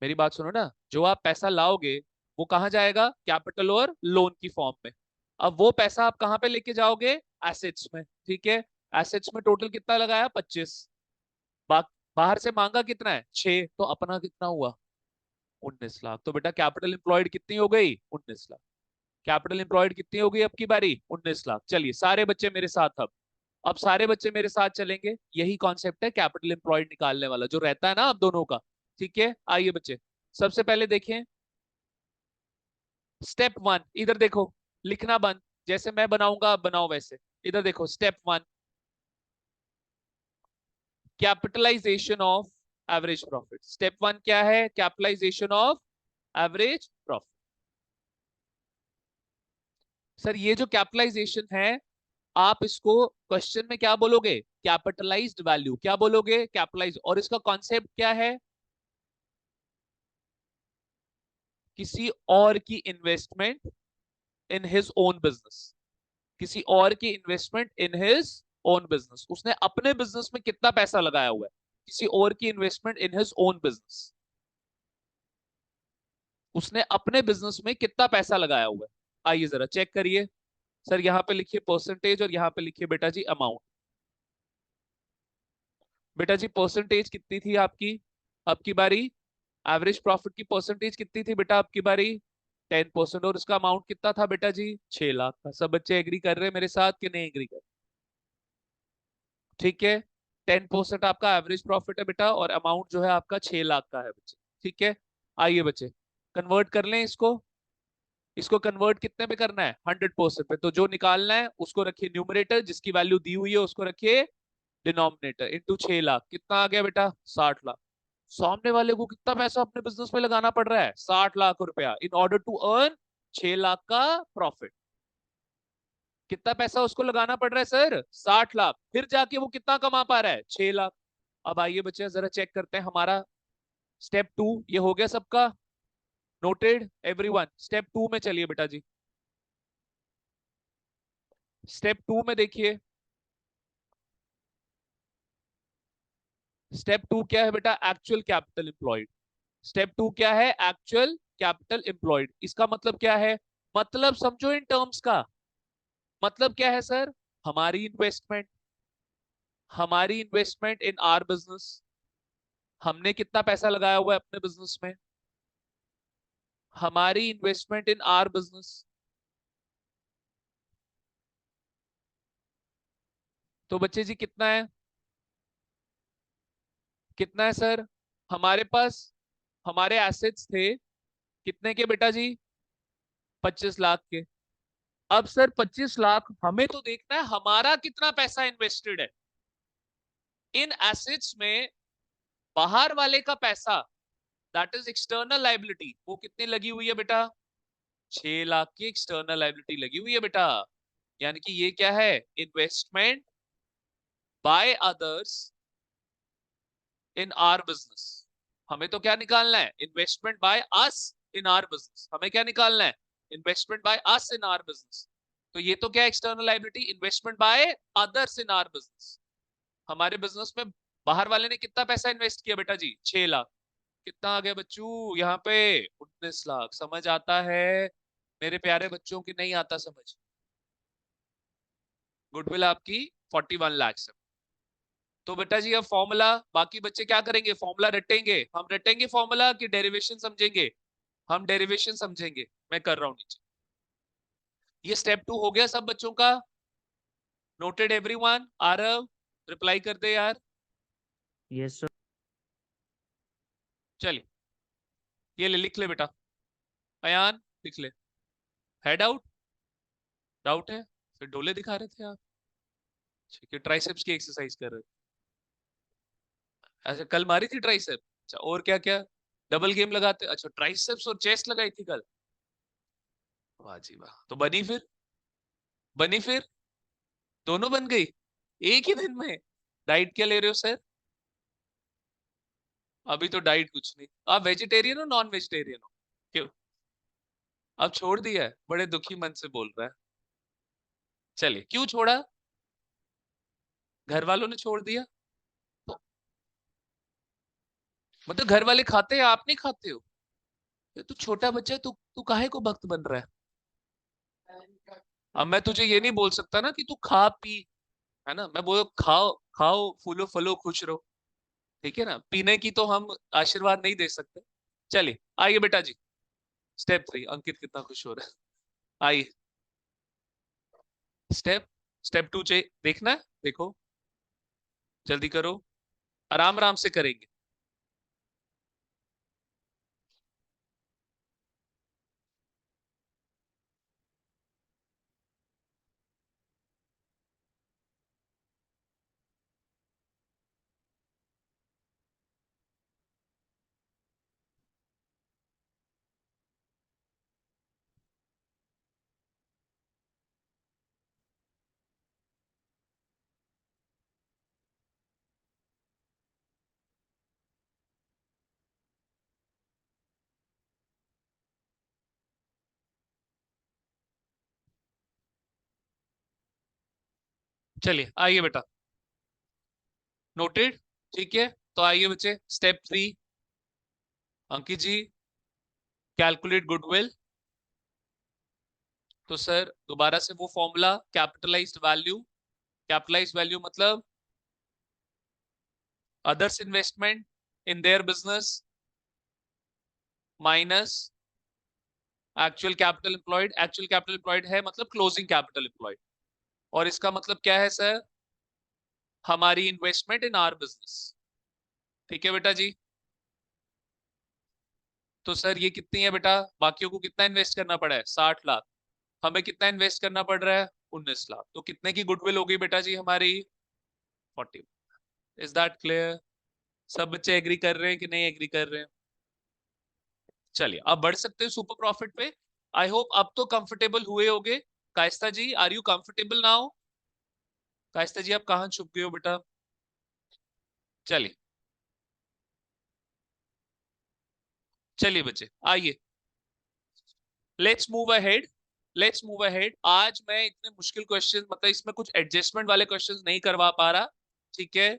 मेरी बात सुनो ना, जो आप पैसा लाओगे वो कहाँ जाएगा? कैपिटल और लोन की फॉर्म में। अब वो पैसा आप कहाँ पे लेके जाओगे? एसेट्स में। ठीक है, एसेट्स में टोटल कितना लगाया? 25। बाहर से मांगा कितना है? 6। तो अपना कितना हुआ? 19 लाख। तो बेटा कैपिटल एम्प्लॉयड कितनी हो गई? 19 लाख। कैपिटल एम्प्लॉयड कितनी हो गई अब की बारी? 19 लाख। चलिए सारे बच्चे मेरे साथ अब सारे बच्चे मेरे साथ चलेंगे। यही कॉन्सेप्ट है कैपिटल एम्प्लॉयड निकालने वाला जो रहता है ना आप दोनों का। ठीक है, आइए बच्चे, सबसे पहले देखें स्टेप 1। इधर देखो, लिखना बंद, जैसे मैं बनाऊंगा आप बनाओ वैसे। इधर देखो step 1, capitalization of average profit. Step 1 क्या है? Capitalization of average profit. Sir ये जो कैपिटलाइजेशन है, आप इसको क्वेश्चन में क्या बोलोगे? Capitalised value. क्या बोलोगे? कैपिटलाइज। और इसका कॉन्सेप्ट क्या है? किसी और की investment in his own business. किसी और की investment in his own business. उसने अपने बिजनेस में कितना पैसा लगाया हुआ है? किसी और की investment in his own business. उसने अपने बिजनेस में कितना पैसा लगाया हुआ है? आइए जरा चेक करिए। सर यहाँ पे लिखिए परसेंटेज और यहाँ पे लिखिए बेटा जी अमाउंट। बेटा जी परसेंटेज कितनी थी आपकी? आपकी बारी। एवरेज प्रॉफिट की परसेंटेज कितनी थी बेटा आपकी बारी? 10%। और इसका अमाउंट कितना था बेटा जी? 6 लाख का। सब बच्चे एग्री कर रहे हैं मेरे साथ कि नहीं एग्री कर? ठीक है, 10% आपका एवरेज प्रॉफिट है बेटा, और अमाउंट जो है आपका 6 लाख का है बच्चे। ठीक है, आइए बच्चे कन्वर्ट कर लें इसको। इसको कन्वर्ट कितने पे करना है? 100% पे। तो जो निकालना है उसको रखिए न्यूमरेटर, जिसकी वैल्यू दी हुई है उसको रखिए डिनोमिनेटर। इंटू 6 लाख कितना आ गया बेटा? 60 लाख। सामने वाले को कितना पैसा अपने बिजनेस में लगाना पड़ रहा है? 60 लाख रुपया in order to earn 6 lakh का प्रॉफिट। कितना पैसा उसको लगाना पड़ रहा है सर? 60 लाख। फिर जाके वो कितना कमा पा रहा है? 6 लाख। अब आइए बच्चे जरा चेक करते हैं हमारा स्टेप 2 ये हो गया सबका? Noted everyone? स्टेप 2 में चलिए बेटा जी। स्टेप 2 में देखिए, स्टेप 2 क्या है बेटा? Actual capital employed. स्टेप 2 क्या है? Actual capital employed. इसका मतलब क्या है? मतलब समझो इन टर्म्स का। मतलब क्या है सर? हमारी इन्वेस्टमेंट, हमारी इन्वेस्टमेंट इन आर बिजनेस। हमने कितना पैसा लगाया हुआ है अपने बिजनेस में? हमारी इन्वेस्टमेंट इन आर बिजनेस। तो बच्चे जी कितना है? कितना है सर? हमारे पास हमारे एसेट्स थे कितने के बेटा जी? 25 लाख के। अब सर 25 लाख, हमें तो देखना है हमारा कितना पैसा इन्वेस्टेड है इन एसेट्स में। बाहर वाले का पैसा, दैट इज एक्सटर्नल लाइबिलिटी, वो कितनी लगी हुई है बेटा? 6 लाख की एक्सटर्नल लाइबिलिटी लगी हुई है बेटा। यानी कि ये क्या है? Investment by others in are business. हमें तो क्या निकालना है? Investment by us in are business. हमें क्या निकालना है? Investment by us in are business. तो ये तो क्या external liability? Investment by others in are business. हमारे बिजनेस में बाहर वाले ने कितना पैसा इन्वेस्ट किया बेटा जी? 6 लाख। कितना आ गया बच्चों यहाँ पे? 19 लाख। समझ आता है मेरे प्यारे बच्चों की? नहीं आता समझ? गुडविल आपकी 41 लाख है। तो बेटा जी अब फॉर्मूला, बाकी बच्चे क्या करेंगे? फॉर्मूला रटेंगे। हम रटेंगे फॉर्मूला कि डेरिवेशन समझेंगे? हम डेरिवेशन समझेंगे। मैं कर रहा हूं नीचे। ये स्टेप 2 हो गया सब बच्चों का? Noted everyone? आरव रिप्लाई कर दे यार। Yes sir. चलिए ये ले लिख ले बेटा। अयान लिख ले। Head out. डाउट है? फिर डोले दिखा रहे थे आप, ठीक है, ट्राइसेप्स की एक्सरसाइज कर रहे थे। अच्छा, कल मारी थी ट्राइसेप? अच्छा, और क्या क्या डबल गेम लगाते? अच्छा, ट्राइसेप्स और चेस्ट लगाई थी कल। वाह जी वाह, तो बनी फिर? बनी फिर? दोनों बन गई एक ही दिन में? डाइट क्या ले रहे हो सर? अभी तो डाइट कुछ नहीं। आप वेजिटेरियन हो नॉन वेजिटेरियन हो? क्यों अब छोड़ दिया है? बड़े दुखी मन से बोल रहा है। चलिए, क्यों छोड़ा? घर वालों ने छोड़ दिया? तो मतलब घर वाले खाते हैं, आप नहीं खाते हो? ये तू छोटा बच्चा है, तू तू काहे को भक्त बन रहा है? अब मैं तुझे ये नहीं बोल सकता ना कि तू खा पी, है ना? मैं बोल खाओ खाओ फूलो फलो खुश रहो, ठीक है ना? पीने की तो हम आशीर्वाद नहीं दे सकते। चलिए आइए बेटा जी, स्टेप 3। अंकित कितना खुश हो रहा है। आइए स्टेप स्टेप 2 चाहिए, देखना है? देखो, जल्दी करो, आराम आराम से करेंगे। चलिए आइए बेटा, नोटेड, ठीक है। तो आइए बच्चे, step 3, Ankit ji, calculate goodwill. तो सर दोबारा से वो formula, capitalised value. Capitalised value मतलब others investment in their business minus actual capital employed. Actual capital employed है मतलब क्लोजिंग कैपिटल एम्प्लॉयड, और इसका मतलब क्या है सर? हमारी इन्वेस्टमेंट इन आर बिजनेस, ठीक है बेटा जी। तो सर ये कितनी है बेटा? बाकियों को कितना इन्वेस्ट करना पड़ा है? 60 लाख। हमें कितना इन्वेस्ट करना पड़ रहा है? 19 लाख। तो कितने की गुडविल होगी बेटा जी हमारी? 40। Is that clear? सब बच्चे एग्री कर रहे हैं कि नहीं एग्री कर रहे हैं? चलिए अब बढ़ सकते हैं सुपर प्रॉफिट पे। आई होप अब तो कंफर्टेबल हुए होगे। कायस्ता ji, are you comfortable now? कायस्ता जी, आप कहाँ छुप गए हो बेटा? चलिए, चलिए बच्चे आइए, let's move ahead. Let's move ahead. आज मैं इतने मुश्किल क्वेश्चन, मतलब इसमें कुछ एडजस्टमेंट वाले क्वेश्चंस नहीं करवा पा रहा, ठीक है?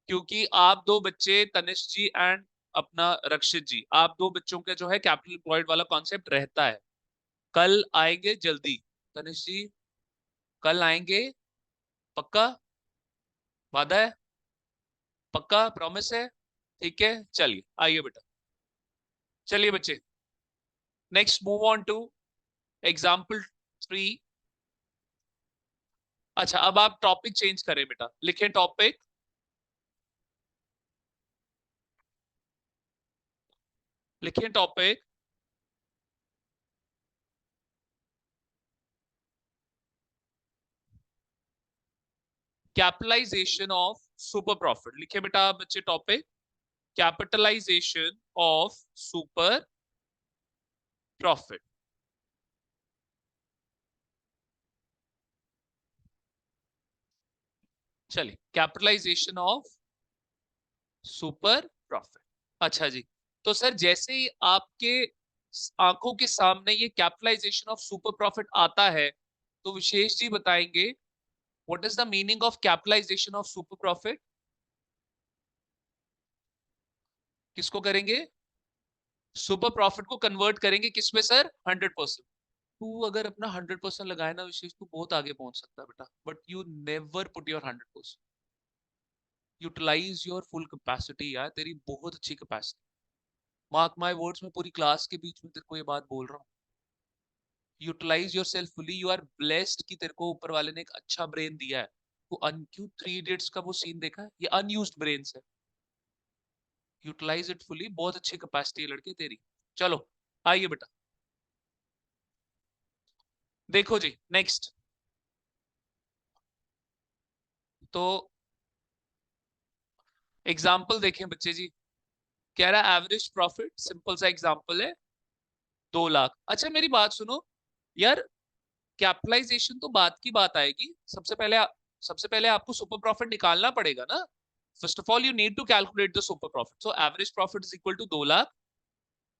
क्योंकि आप दो बच्चे, तनिष्क जी एंड अपना रक्षित जी, आप दो बच्चों का जो है कैपिटल एम्प्लॉयड वाला कॉन्सेप्ट रहता है। कल आएंगे जल्दी, तनिष्क जी कल आएंगे, पक्का? वादा है? पक्का प्रॉमिस है? ठीक है, चलिए आइए बेटा। चलिए बच्चे, next move on to example 3। अच्छा, अब आप टॉपिक चेंज करें बेटा, लिखें टॉपिक, लिखें topic capitalization of super profit. लिखे बेटा आप बच्चे topic, capitalization of super profit. चलिए, कैपिटलाइजेशन ऑफ सुपर प्रॉफिट। अच्छा जी, तो सर जैसे ही आपके आंखों के सामने ये कैपिटलाइजेशन ऑफ सुपर प्रॉफिट आता है, तो विशेष जी बताएंगे what is the meaning of capitalization of super profit. किसको करेंगे? सुपर प्रॉफिट को कन्वर्ट करेंगे किसमें सर? 100%। तू अगर अपना 100% लगाए ना विशेष, तू बहुत आगे पहुंच सकता है बेटा, but you never put your 100%। Utilize your full capacity यार, तेरी बहुत अच्छी कैपेसिटी। मार्क माय वर्ड्स, में पूरी क्लास के बीच में तेरे को ये बात बोल रहा हूँ। Utilize yourself fully, you are blessed कि तेरे को ऊपर वाले ने एक अच्छा ब्रेन दिया है। तो क्यों 3 इडियट्स का वो सीन देखा है? ये अनयूज्ड ब्रेन है। यूटिलाइज इट फुली, बहुत अच्छी कैपेसिटी है लड़के तेरी। चलो आइए बेटा, देखो जी नेक्स्ट। तो एग्जाम्पल देखें बच्चे जी, कह रहा है एवरेज प्रॉफिट, सिंपल सा एग्जाम्पल है 2 लाख। अच्छा मेरी बात सुनो यार, कैपिटलाइजेशन तो बात की बात आएगी, सबसे पहले आपको सुपर प्रॉफिट निकालना पड़ेगा ना। First of all you need to calculate the super profit. So average profit is equal to 2 lakh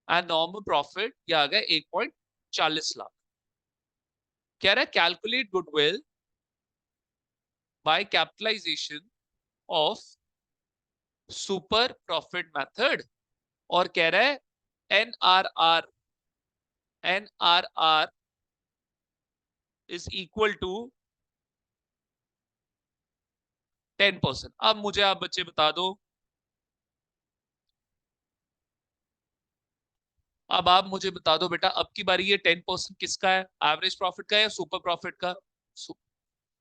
and normal profit ये आ गया 1.40 लाख। कह रहा है calculate goodwill by capitalization of super profit method, और कह रहा है NRR NRR is equal to 10%। अब मुझे आप बच्चे बता दो, अब आप मुझे बता दो बेटा, अब की बारी ये 10% किसका है, एवरेज प्रॉफिट का या सुपर प्रॉफिट का?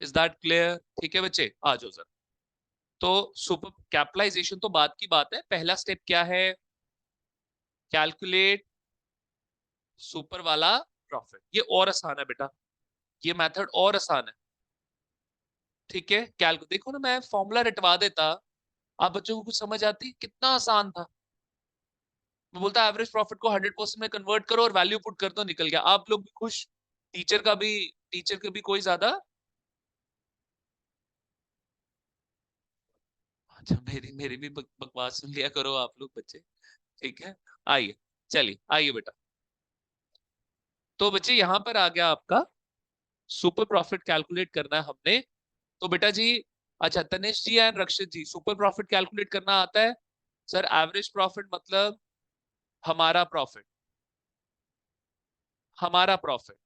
Is that clear? ठीक है बच्चे, आ जाओ सर। तो सुपर कैपिटलाइजेशन तो बात की बात है, पहला स्टेप क्या है, कैलकुलेट सुपर वाला प्रॉफिट। ये और आसान है बेटा, ये मेथड और आसान है। ठीक है, देखो ना, मैं फॉर्मूला रटवा देता, आप बच्चों को कुछ समझ आती, कितना आसान था। मैं बोलता एवरेज प्रॉफिट को 100% में कन्वर्ट करो और वैल्यू पुट कर दो, निकल गया, आप लोग भी खुश, टीचर का भी कोई ज्यादा। अच्छा मेरी मेरी भी बकवास सुन लिया करो आप लोग बच्चे। ठीक है, आइए, चलिए आइए बेटा। तो बच्चे यहाँ पर आ गया आपका सुपर प्रॉफिट कैलकुलेट करना है हमने। तो बेटा जी, अच्छा Tanish ji and Rakshit ji, super profit calculate करना आता है? सर एवरेज प्रॉफिट मतलब हमारा प्रॉफिट, हमारा प्रॉफिट,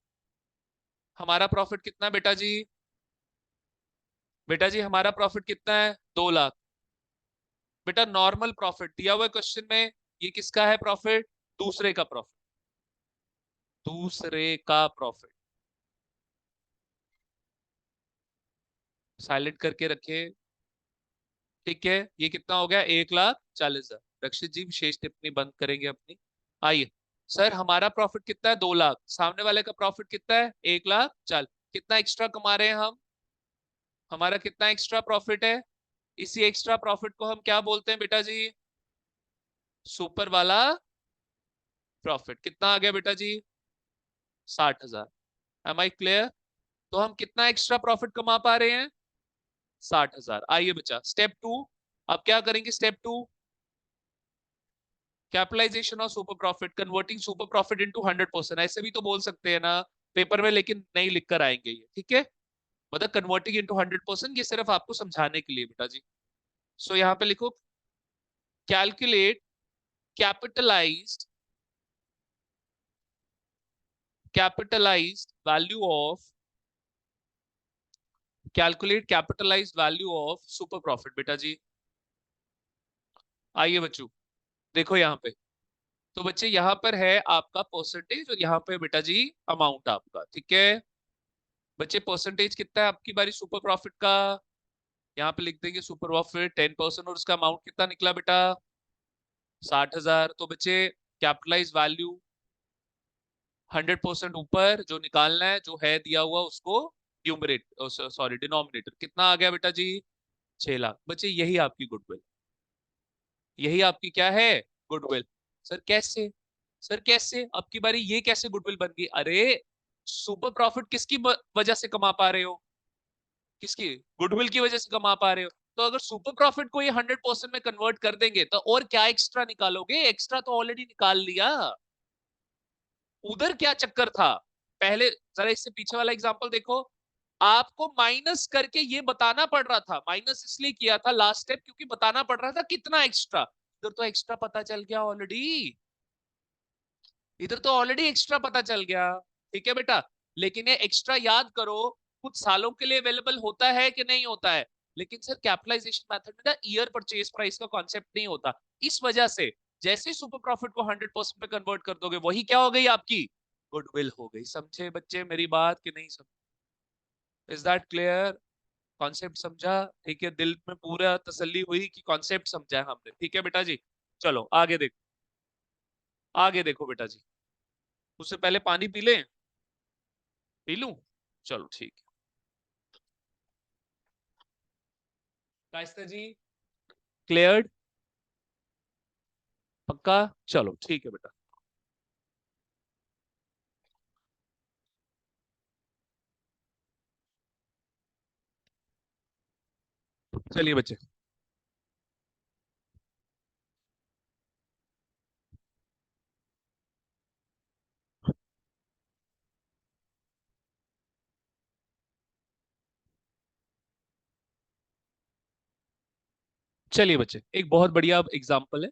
हमारा प्रॉफिट कितना बेटा जी? बेटा जी हमारा प्रॉफिट कितना है? 2 लाख। बेटा नॉर्मल प्रॉफिट दिया हुआ क्वेश्चन में, ये किसका है प्रॉफिट? दूसरे का प्रॉफिट, दूसरे का प्रॉफिट। साइलेंट करके रखे। ठीक है, ये कितना हो गया? 1,40,000। रक्षित जी विशेष टिप्पणी बंद करेंगे अपनी। आइए सर, हमारा प्रॉफिट कितना है? 2 लाख। सामने वाले का प्रॉफिट कितना है? 1,40,000। कितना एक्स्ट्रा कमा रहे हैं हम? हमारा कितना एक्स्ट्रा प्रॉफिट है? इसी एक्स्ट्रा प्रॉफिट को हम क्या बोलते हैं बेटा जी? सुपर वाला प्रॉफिट। कितना आ गया बेटा जी? 60,000। M I clear? तो हम कितना एक्स्ट्रा प्रॉफिट कमा पा रहे हैं? 60,000। आइए बच्चा, स्टेप टू, अब क्या करेंगे? Step two, capitalization of super profit, converting super profit into 100%। ऐसे भी तो बोल सकते हैं ना पेपर में, लेकिन नहीं लिख कर आएंगे ये, ठीक है? मतलब कन्वर्टिंग इनटू 100%, ये सिर्फ आपको समझाने के लिए बेटा जी। सो यहाँ पे लिखो calculate capitalised capitalised value of calculate capitalised value of super profit बेटा जी। आइए बच्चों, देखो यहाँ पे, तो बच्चे यहाँ पर है आपका परसेंटेज, और यहाँ पे बेटा जी अमाउंट आपका, ठीक है? बच्चे परसेंटेज कितना है आपकी बारी सुपर प्रॉफिट का? यहाँ पे लिख देंगे सुपर प्रॉफिट 10%, और उसका अमाउंट कितना निकला बेटा? 60,000। तो बच्चे कैपिटलाइज वैल्यू 100% ऊपर जो निकालना है, जो है दिया हुआ, उसको न्यूमरेट, सॉरी डिनोमिनेटर कितना आ गया बेटा जी? 6 लाख। बच्चे यही आपकी गुडविल, यही आपकी क्या है? गुडविल। सर कैसे? सर कैसे अब की बारी ये कैसे गुडविल बन गई? अरे सुपर प्रॉफिट किसकी वजह से कमा पा रहे हो? किसकी? गुडविल की वजह से कमा पा रहे हो। तो अगर सुपर प्रॉफिट को ये 100% में कन्वर्ट कर देंगे, तो और क्या एक्स्ट्रा निकालोगे? एक्स्ट्रा तो ऑलरेडी निकाल लिया, उधर क्या चक्कर था? पहले जरा इससे पीछे वाला एग्जांपल देखो, आपको माइनस करके ये बताना पड़ रहा था, माइनस इसलिए किया था लास्ट स्टेप क्योंकि बताना पड़ रहा था कितना एक्स्ट्रा। इधर तो एक्स्ट्रा पता चल गया ऑलरेडी, इधर तो ऑलरेडी एक्स्ट्रा पता चल गया। ठीक है बेटा, लेकिन ये एक्स्ट्रा याद करो, कुछ सालों के लिए अवेलेबल होता है कि नहीं होता है। लेकिन सर कैपिटलाइजेशन मेथड में ना ईयर परचेज प्राइस का कॉन्सेप्ट नहीं होता, इस वजह से जैसे सुपर प्रॉफिट को 100% पे कन्वर्ट कर दोगे, वही क्या हो गई आपकी? गुडविल हो गई। समझे बच्चे मेरी बात कि नहीं समझे? Is that clear? कॉन्सेप्ट समझा? ठीक है, दिल में पूरा तसल्ली हुई कि कॉन्सेप्ट समझा है हमने। ठीक है बेटा जी, चलो आगे देखो, आगे देखो बेटा जी। उससे पहले पानी पी लें? पी लूं? चलो ठीक है। कायस्था जी क्लियर्ड? पक्का? चलो ठीक है बेटा। चलिए बच्चे, चलिए बच्चे, एक बहुत बढ़िया एग्जाम्पल है।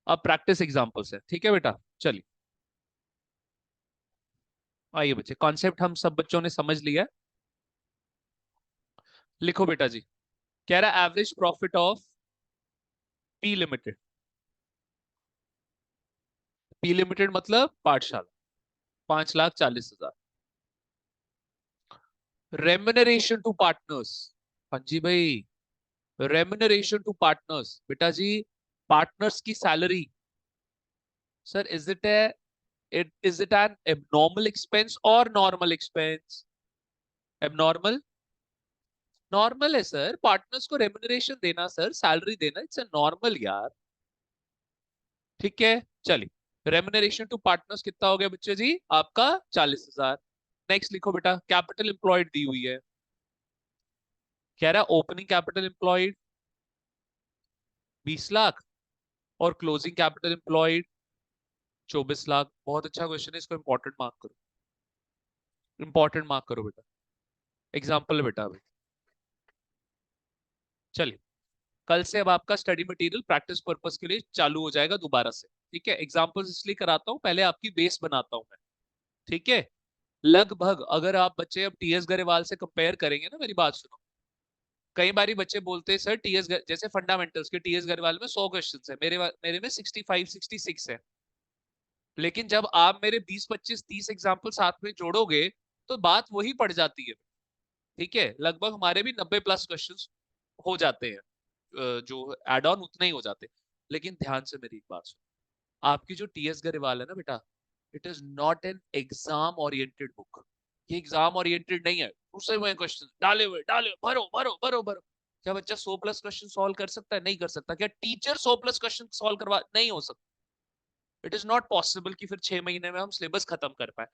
अब प्रैक्टिस एग्जाम्पल्स है, ठीक है बेटा। चलिए आइए बच्चे, कॉन्सेप्ट हम सब बच्चों ने समझ लिया है। लिखो बेटा जी। कह रहा average profit of P limited. P limited मतलब पाठशाला, 5,40,000। Remuneration to partners. हाँ जी भाई, रेम्युनरेशन टू पार्टनर्स बेटा जी, पार्टनर्स की salary. Sir is it an abnormal expense और नॉर्मल एक्सपेंस? एबनॉर्मल। नॉर्मल है सर, पार्टनर्स को रेम्युनरेशन देना, सर सैलरी देना, इट्स अ नॉर्मल यार। ठीक है, चलिए रेम्युनरेशन टू पार्टनर्स कितना हो गया बच्चे जी आपका? 40,000। नेक्स्ट लिखो बेटा, कैपिटल एम्प्लॉयड दी हुई है। कह रहा ओपनिंग कैपिटल एम्प्लॉयड 20 लाख और क्लोजिंग कैपिटल एम्प्लॉयड 24 लाख। बहुत अच्छा क्वेश्चन है, इसको इंपॉर्टेंट मार्क करो, इंपॉर्टेंट मार्क करो बेटा। एग्जाम्पल है बेटा अभी। चलिए, कल से अब आपका स्टडी मटेरियल प्रैक्टिस पर्पस के लिए चालू हो जाएगा दोबारा से। ठीक है, एग्जाम्पल्स इसलिए कराता हूँ, पहले आपकी बेस बनाता हूँ मैं। ठीक है, लगभग अगर आप बच्चे अब टीएस गरेवाल से कंपेयर करेंगे ना, मेरी बात सुनो। कई बारी बच्चे बोलते हैं सर जैसे फंडामेंटल्स के टीएस गरेवाल में 100 क्वेश्चन है, मेरे में 65 66 है। लेकिन जब आप मेरे 20 25 30 एग्जाम्पल साथ में जोड़ोगे तो बात वही पड़ जाती है। ठीक है, लगभग हमारे भी 90+ क्वेश्चन हो जाते हैं, जो एड ऑन उतने ही हो जाते हैं। लेकिन ध्यान से मेरी एक बात सुनो, आपकी जो टीएस गरेवाल है ना बेटा, it is not an exam oriented book. ये एग्जाम ओरिएंटेड नहीं है, घुसे हुए क्वेश्चन डाले हुए, भरो भरो भरो भरो। क्या बच्चा 100+ क्वेश्चन सॉल्व कर सकता है? नहीं कर सकता। क्या टीचर 100+ क्वेश्चन सॉल्व करवा? नहीं हो सकता। इट इज नॉट पॉसिबल कि फिर 6 महीने में हम सिलेबस खत्म कर पाए।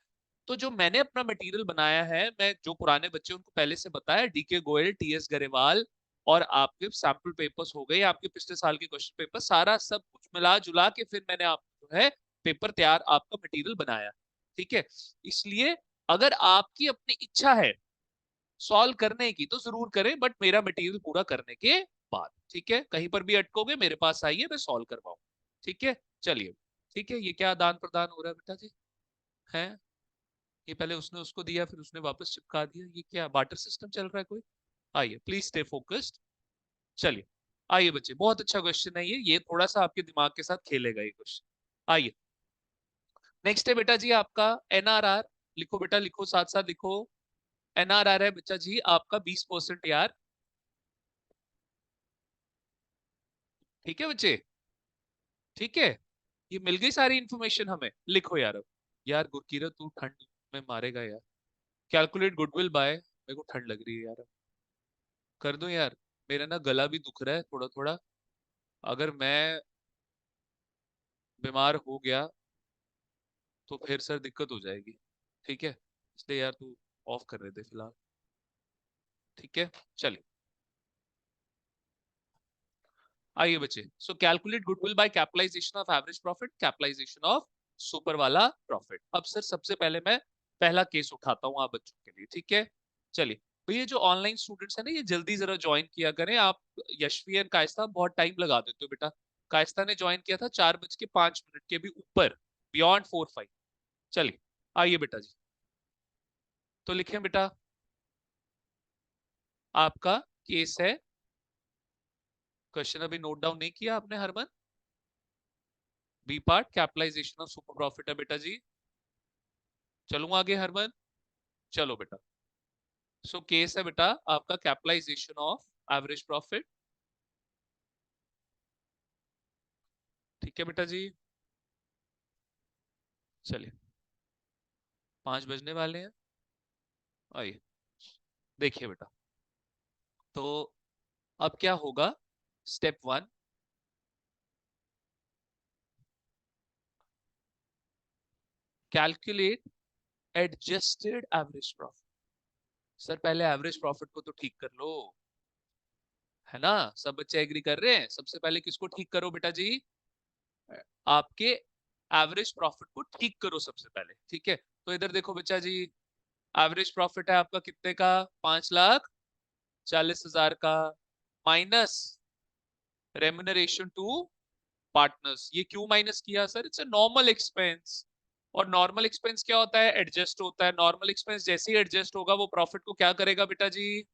तो जो मैंने अपना मटेरियल बनाया है, मैं जो पुराने बच्चे उनको पहले से बताया, डीके गोयल, टीएस गरेवाल, और आपके सैंपल पेपर्स हो गए, आपके पिछले साल के क्वेश्चन पेपर, सारा सब कुछ मिला जुला के फिर मैंने आपको जो है पेपर तैयार आपका मटेरियल बनाया। ठीक है, इसलिए अगर आपकी अपनी इच्छा है सॉल्व करने की तो जरूर करें, बट मेरा मटेरियल पूरा करने के बाद। ठीक है, कहीं पर भी अटकोगे मेरे पास आइए, मैं सॉल्व करवाऊँ। ठीक है, चलिए। ठीक है, ये क्या आदान प्रदान हो रहा है बेटा जी? है, ये पहले उसने उसको दिया फिर उसने वापस चिपका दिया, ये क्या बाटर सिस्टम चल रहा है कोई? आइए, प्लीज स्टे फोकस्ड। चलिए आइए बच्चे, बहुत अच्छा क्वेश्चन है ये थोड़ा सा आपके दिमाग के साथ खेलेगा ये क्वेश्चन। आइए, नेक्स्ट है बेटा जी आपका एनआरआर। लिखो बेटा, लिखो साथ साथ लिखो। एनआरआर है बच्चा जी आपका 20% यार। ठीक है बच्चे, ठीक है, ये मिल गई सारी इंफॉर्मेशन हमें। लिखो यार अब। यार गुरकीरत तू ठंड में मारेगा यार। कैलकुलेट गुडविल बाय, मेरे को ठंड लग रही है यार। कर दूं यार? मेरा ना गला भी दुख रहा है थोड़ा थोड़ा। अगर मैं बीमार हो गया तो फिर सर दिक्कत हो जाएगी। ठीक है, इसलिए यार तू ऑफ कर रहे थे फिलहाल। ठीक है, चलिए आइए बच्चे। So calculate goodwill by capitalization of average profit, capitalization of super वाला प्रॉफिट। अब सर सबसे पहले मैं पहला केस उठाता हूँ आप बच्चों के लिए। ठीक है, चलिए। तो ये जो ऑनलाइन स्टूडेंट्स है ना, ये जल्दी जरा ज्वाइन किया करें आप। यशवी एंड कायस्था बहुत टाइम लगा देते हो बेटा। कायस्था ने ज्वाइन किया था 4:05 के भी ऊपर, बियॉन्ड 4:05। चलिए आइए बेटा जी, तो लिखें बेटा, आपका केस है। क्वेश्चन अभी नोट डाउन नहीं किया आपने Harman? B part capitalization of super profit है बेटा जी। चलूं आगे हरमन? चलो बेटा। सो केस है बेटा आपका कैपिटलाइजेशन ऑफ एवरेज प्रॉफिट। ठीक है बेटा जी, चलिए 5 बजने वाले हैं। आइए देखिए बेटा, तो अब क्या होगा, step 1, calculate adjusted average profit. Sir पहले एवरेज प्रॉफिट को तो ठीक कर लो, है ना। सब बच्चे एग्री कर रहे हैं, सबसे पहले किसको ठीक करो बेटा जी, आपके एवरेज प्रॉफिट को ठीक करो सबसे पहले, ठीक है। तो इधर देखो बच्चा जी, एवरेज प्रॉफिट है आपका कितने का, 5,40,000 का, माइनस रेम्युनरेशन टू पार्टनर्स। ये क्यों माइनस किया sir, it's a normal expense. और नॉर्मल एक्सपेंस क्या होता है, एडजस्ट होता है। नॉर्मल एक्सपेंस जैसे ही एडजस्ट होगा वो प्रॉफिट को क्या करेगा बेटा जी,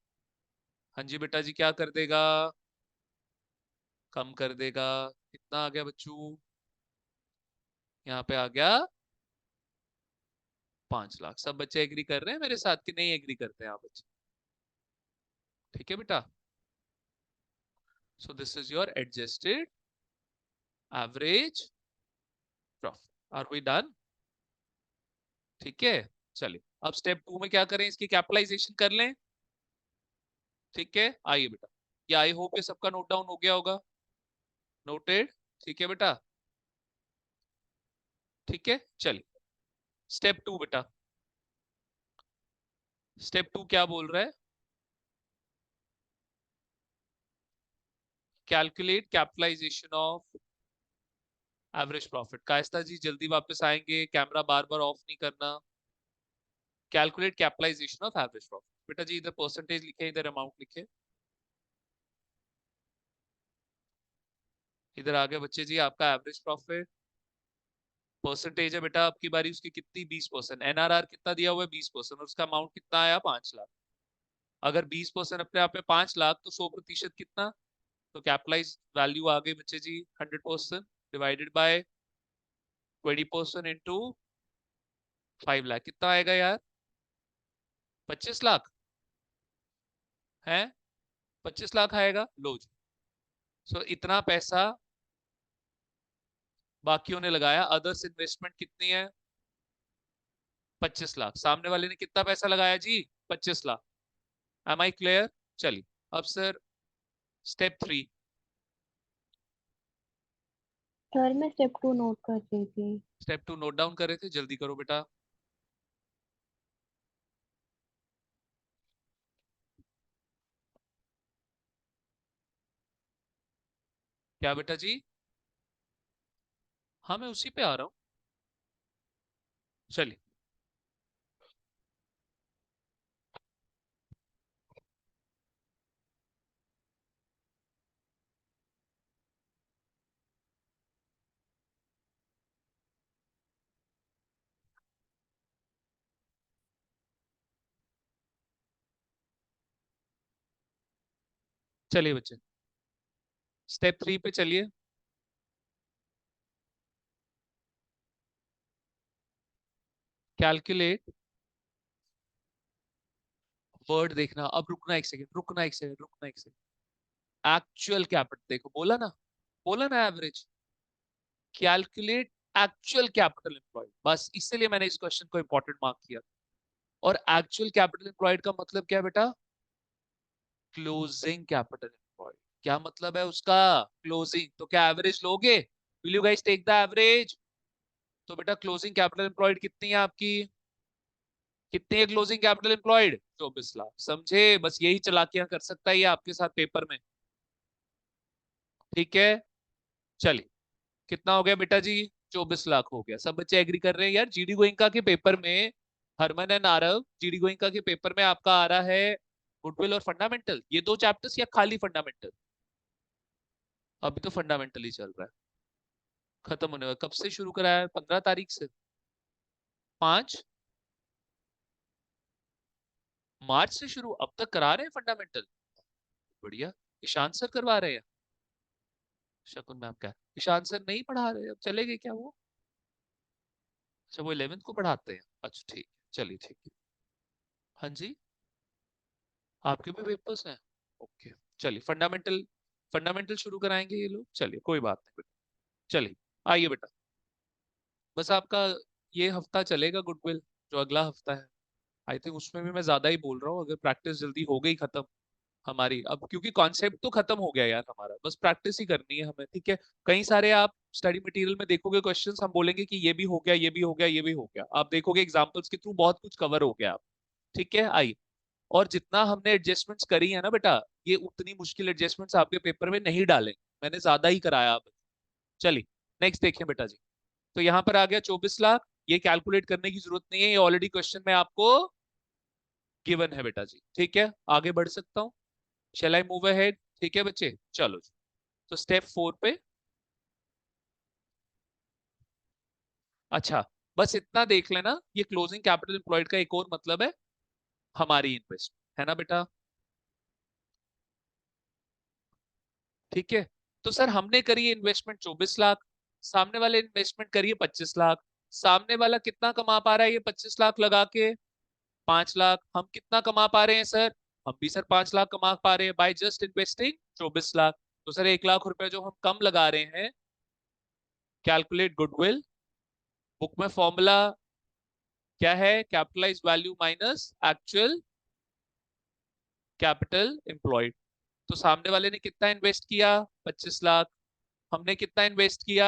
हाँ जी बेटा जी, क्या कर देगा, कम कर देगा। कितना आ गया बच्चों, यहाँ पे आ गया 5 लाख। सब बच्चे एग्री कर रहे हैं मेरे साथ कि नहीं एग्री करते हैं आप बच्चे, ठीक है बेटा। So this is your adjusted average profit. Are we done, ठीक है। चलिए अब स्टेप 2 में क्या करें, इसकी कैपिटलाइजेशन कर लें, ठीक है। आइए बेटा, ये आई होप ये सबका नोट डाउन हो गया होगा, नोटेड, ठीक है बेटा, ठीक है। चलिए स्टेप 2 बेटा, स्टेप 2 क्या बोल रहा है, calculate capitalisation of average profit. Kayasta ji जल्दी वापस आएंगे, कैमरा बार बार ऑफ नहीं करना। Calculate capitalisation of average profit. बेटा जी इधर परसेंटेज लिखे, इधर अमाउंट लिखे, इधर आ गया बच्चे जी आपका एवरेज प्रॉफिट। परसेंटेज है बेटा आपकी बारी, उसकी कितनी, 20%। एनआरआर कितना दिया हुआ है, 20%, और उसका अमाउंट कितना आया, 5 लाख। अगर 20% अपने आप में 5 लाख, तो 100% कितना, तो कैपिटलाइज वैल्यू आ गई बच्चे जी 100% डिवाइडेड बाय 20% इंटू 5 लाख, कितना आएगा यार, 25 लाख है, 25 लाख आएगा, लो जी। सो इतना पैसा बाकियों ने लगाया। अदर्स इन्वेस्टमेंट कितनी है, 25 लाख। सामने वाले ने कितना पैसा लगाया ji, 25 lakh. Am I clear. चलिए अब सर स्टेप 3। सर मैं स्टेप 2 नोट कर रही थी। स्टेप 2 नोट डाउन कर रहे थे, जल्दी करो बेटा। क्या बेटा जी, हाँ मैं उसी पे आ रहा हूँ, चलिए। चलिए बच्चे स्टेप 3 पे चलिए। कैलकुलेट, वर्ड देखना, अब रुकना एक सेकंड, रुकना एक सेकंड, रुकना एक सेकंड। एक्चुअल कैपिटल देखो, बोला ना, बोला ना average, calculate actual capital employed, बस इसीलिए मैंने इस क्वेश्चन को इंपॉर्टेंट मार्क किया। और एक्चुअल कैपिटल एम्प्लॉयड का मतलब क्या है बेटा, क्लोजिंग कैपिटल एम्प्लॉयड। क्या मतलब है उसका, क्लोजिंग। तो क्या एवरेज लोगे, will you guys take the average. तो बेटा क्लोजिंग कैपिटल एम्प्लॉयड कितनी है आपकी, कितनी है क्लोजिंग कैपिटल एम्प्लॉयड, 24 लाख। समझे, बस यही चालाकियां कर सकता है ये आपके साथ पेपर में, ठीक है। चलिए कितना हो गया बेटा जी, 24 लाख हो गया। सब बच्चे एग्री कर रहे हैं यार। जीडी गोइंका के पेपर में, हरमन एंड आरव, जीडी गोइंका के पेपर में आपका आ रहा है गुडविल और फंडामेंटल, ये दो चैप्टर्स, या खाली फंडामेंटल, अभी तो फंडामेंटल ही चल रहा है, खत्म होने वाला। कब से शुरू कराया है, 15 तारीख से, 5 मार्च से शुरू, अब तक करा रहे हैं फंडामेंटल, बढ़िया। ईशान सर करवा रहे हैं, शकुन मैम क्या, ईशान सर नहीं पढ़ा रहे, अब चले गए क्या वो, अच्छा वो 11th को पढ़ाते हैं, अच्छा ठीक है, चलिए ठीक है। हाँ जी, आपके भी पेपर्स हैं, ओके। चलिए फंडामेंटल, फंडामेंटल शुरू कराएंगे ये लोग, चलिए कोई बात नहीं बेटा। चलिए आइए बेटा, बस आपका ये हफ्ता चलेगा गुडविल, जो अगला हफ्ता है, आई थिंक उसमें भी मैं ज्यादा ही बोल रहा हूँ, अगर प्रैक्टिस जल्दी हो गई खत्म हमारी अब, क्योंकि कॉन्सेप्ट तो खत्म हो गया यार हमारा, बस प्रैक्टिस ही करनी है हमें, ठीक है। कई सारे आप स्टडी मटेरियल में देखोगे क्वेश्चंस, हम बोलेंगे कि ये भी हो गया, ये भी हो गया, ये भी हो गया, आप देखोगे एग्जांपल्स के थ्रू बहुत कुछ कवर हो गया आप, ठीक है। आइए, और जितना हमने एडजस्टमेंट्स करी है ना बेटा, ये उतनी मुश्किल एडजस्टमेंट्स आपके पेपर में नहीं डाले, मैंने ज्यादा ही कराया आप। चलिए नेक्स्ट देखें बेटा जी। तो यहाँ पर आ गया 24 लाख, ये कैलकुलेट करने की जरूरत नहीं है, ये ऑलरेडी क्वेश्चन में आपको गिवन है बेटा जी, ठीक है। आगे बढ़ सकता हूँ, शैल आई मूव अहेड, ठीक है बच्चे, चलो जी। तो स्टेप 4 पे, अच्छा, बस इतना देख लेना, ये क्लोजिंग कैपिटल एम्प्लॉयड का एक और मतलब है हमारी इन्वेस्ट, है ना बेटा, ठीक है। तो सर हमने करी है इन्वेस्टमेंट 24 लाख, सामने वाले इन्वेस्टमेंट करिए 25 लाख, सामने वाला कितना कमा पा रहा है ये 25 लाख लगा के? 5 लाख। हम कितना कमा पा रहे हैं सर? हम भी सर 5 लाख कमा पा रहे हैं बाय जस्ट इन्वेस्टिंग 24 लाख। तो सर 1 लाख रुपए जो हम कम लगा रहे हैं, कैलकुलेट गुडविल, बुक में फॉर्मूला क्या है? Capitalize value minus actual capital employed. तो सामने वाले ने कितना इन्वेस्ट किया? 25 लाख। हमने कितना इन्वेस्ट किया?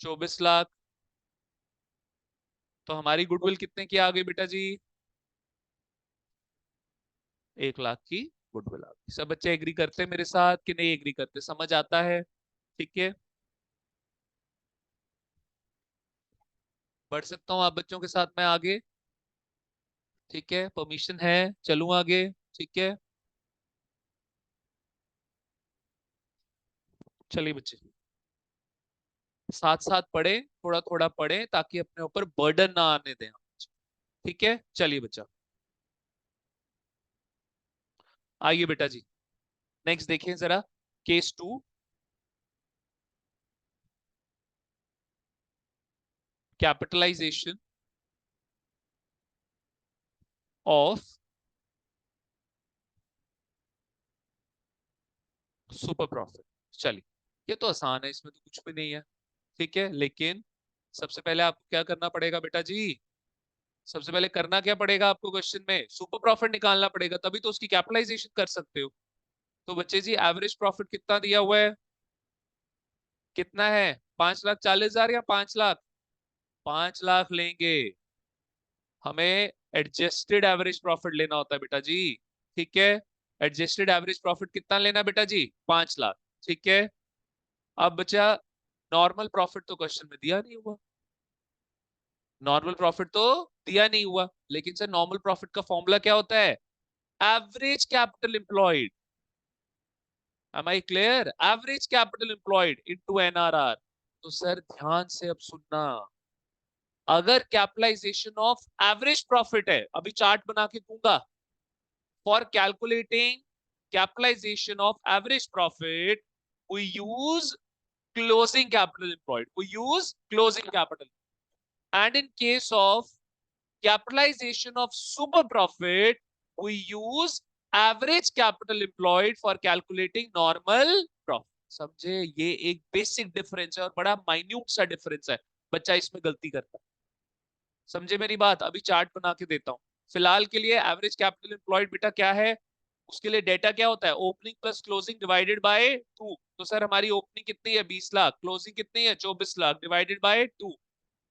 24 लाख। तो हमारी गुडविल कितने की आ गई बेटा जी? 1 लाख की गुडविल आ गई। सब बच्चे एग्री करते हैं मेरे साथ कि नहीं एग्री करते? समझ आता है? ठीक है, बढ़ सकता हूँ आप बच्चों के साथ मैं आगे? ठीक है, परमिशन है, चलूं आगे? ठीक है, चलिए बच्चे, साथ साथ पढ़े, थोड़ा थोड़ा पढ़े, ताकि अपने ऊपर बर्डन ना आने दें। ठीक है, चलिए बच्चा, आइए बेटा जी, नेक्स्ट देखिए जरा, case 2, capitalization of super profit. चलिए, ये तो आसान है, इसमें तो कुछ भी नहीं है, ठीक है। लेकिन सबसे पहले आपको क्या करना पड़ेगा बेटा जी? सबसे पहले करना क्या पड़ेगा आपको? क्वेश्चन में सुपर प्रॉफिट निकालना पड़ेगा, तभी तो उसकी कैपिटलाइजेशन कर सकते हो। तो बच्चे जी एवरेज प्रॉफिट कितना दिया हुआ है? कितना है? 5,40,000 या 5 लाख? 5 लाख लेंगे, हमें एडजस्टेड एवरेज प्रॉफिट लेना होता है बेटा जी, ठीक है। एडजस्टेड एवरेज प्रॉफिट कितना लेना बेटा जी? 5 लाख, ठीक है। अब बचा नॉर्मल प्रॉफिट, तो क्वेश्चन में दिया नहीं हुआ, नॉर्मल प्रॉफिट तो दिया नहीं हुआ, लेकिन सर नॉर्मल प्रॉफिट का फॉर्मूला क्या होता है? Average capital employed. Am I clear? Average capital employed into NRR. तो सर ध्यान से अब सुनना, अगर कैपिटलाइजेशन ऑफ एवरेज प्रॉफिट है, अभी चार्ट बना के दूंगा, for calculating capitalization of average profit, we use closing capital employed, we use closing capital. And in case of capitalization of super profit, we use average capital employed for calculating normal profit. समझे? ये एक basic difference है और बड़ा minute सा difference है, बच्चा इसमें गलती करता है। समझे मेरी बात? अभी चार्ट बना के देता हूं। फिलहाल के लिए एवरेज कैपिटल एम्प्लॉयड बेटा क्या है? उसके लिए डेटा क्या होता है? Opening plus closing divided by 2। तो सर हमारी ओपनिंग कितनी है? 20 लाख। क्लोजिंग कितनी है? 24 लाख डिवाइडेड बाय 2।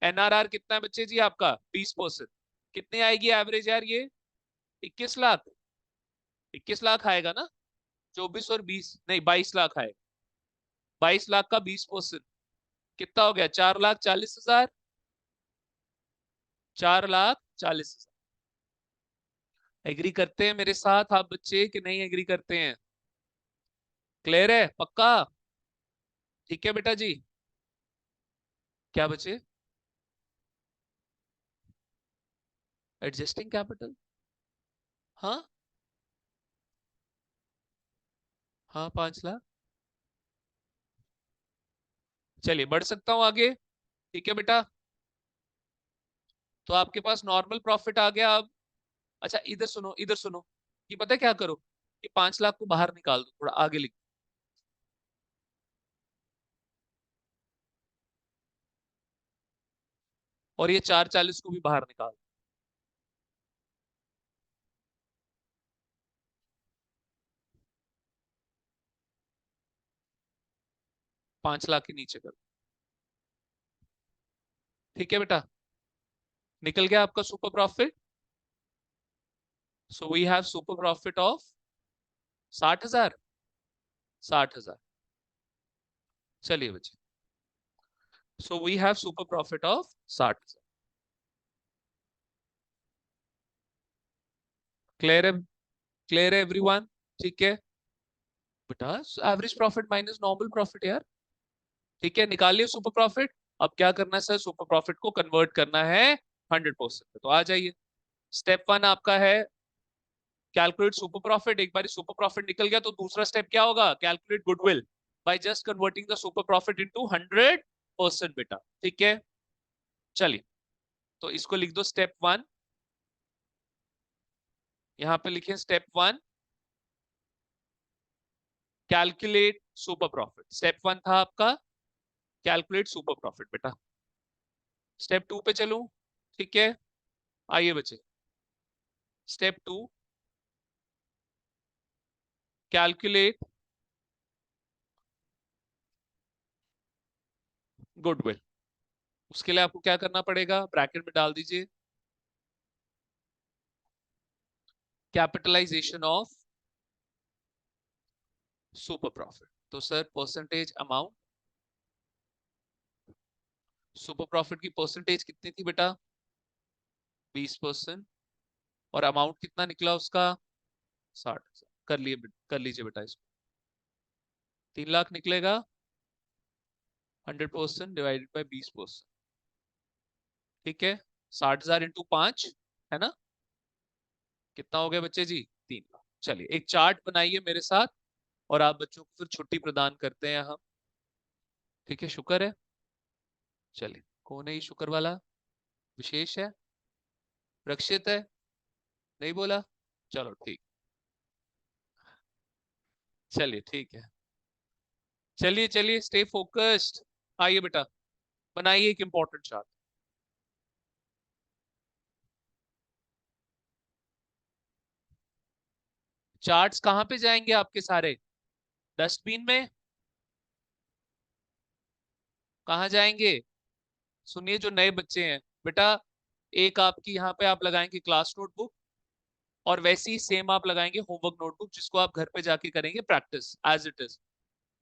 एनआरआर कितना है बच्चे जी आपका? 20%। कितनी आएगी एवरेज यार ये? 21 लाख। 21 लाख आएगा ना? 24 और 20 नहीं, 22 लाख आएगा। 22 लाख का 20% कितना हो गया? 4,40,000। 4,40,000। एग्री करते हैं मेरे साथ आप बच्चे कि नहीं एग्री करते हैं? क्लियर है? पक्का? ठीक है बेटा जी, क्या बचे? एडजस्टिंग कैपिटल, हाँ हाँ, 5 लाख। चलिए बढ़ सकता हूं आगे, ठीक है बेटा। तो आपके पास नॉर्मल प्रॉफिट आ गया अब। अच्छा इधर सुनो, इधर सुनो, कि पता है क्या करो, कि 5 लाख को बाहर निकाल दो, थोड़ा आगे लिख, और ये 4,40 को भी बाहर निकाल दो। 5 लाख के नीचे कर। ठीक है बेटा, निकल गया आपका super profit. So we have super profit of 60,000। 60,000। चलिए बच्चे, so we have super profit of 60,000। Clear है? क्लियर है एवरीवन? ठीक है बेटा, average profit minus normal profit यार। ठीक है, निकालिए सुपर प्रॉफिट। अब क्या करना है सर, सुपर प्रॉफिट को कन्वर्ट करना है 100%। तो आ जाइए, स्टेप 1 आपका है कैलकुलेट सुपर प्रॉफिट। एक बार सुपर प्रॉफिट निकल गया तो दूसरा स्टेप क्या होगा, calculate goodwill by just converting the super profit into 100% बेटा। ठीक है, चलिए तो इसको लिख दो स्टेप 1। यहां पे लिखिए step 1 calculate super profit. Step 1 था आपका कैलकुलेट सुपर प्रॉफिट बेटा। स्टेप 2 पे चलूं? ठीक है, आइए बच्चे, स्टेप 2 कैलकुलेट गुडविल। उसके लिए आपको क्या करना पड़ेगा, ब्रैकेट में डाल दीजिए कैपिटलाइजेशन ऑफ सुपर प्रॉफिट। तो sir percentage amount, super profit की परसेंटेज कितनी थी बेटा, 20%। और अमाउंट कितना निकला उसका, 60,000। कर लीजिए बेटा इसको, 3 लाख निकलेगा। 100% डिवाइडेड बाई 20%। ठीक है, 60,000 इंटू 5 है ना, कितना हो गया बच्चे जी, 3 लाख। चलिए एक चार्ट बनाइए मेरे साथ और आप बच्चों को फिर छुट्टी प्रदान करते हैं हम। ठीक है, शुक्र है। चलिए, कौन है ये शुक्र वाला, विशेष है, रक्षित है, नहीं बोला, चलो ठीक। चलिए ठीक है, चलिए चलिए स्टे फोकस्ड। आइए बेटा, बनाइए एक इंपॉर्टेंट चार्ट। चार्ट्स कहां पे जाएंगे आपके सारे, डस्टबिन में, कहां जाएंगे? सुनिए जो नए बच्चे हैं बेटा, एक आपकी यहाँ पे आप लगाएंगे क्लास नोटबुक, और वैसी ही सेम आप लगाएंगे होमवर्क नोटबुक जिसको आप घर पे जाके करेंगे प्रैक्टिस एज इट इज।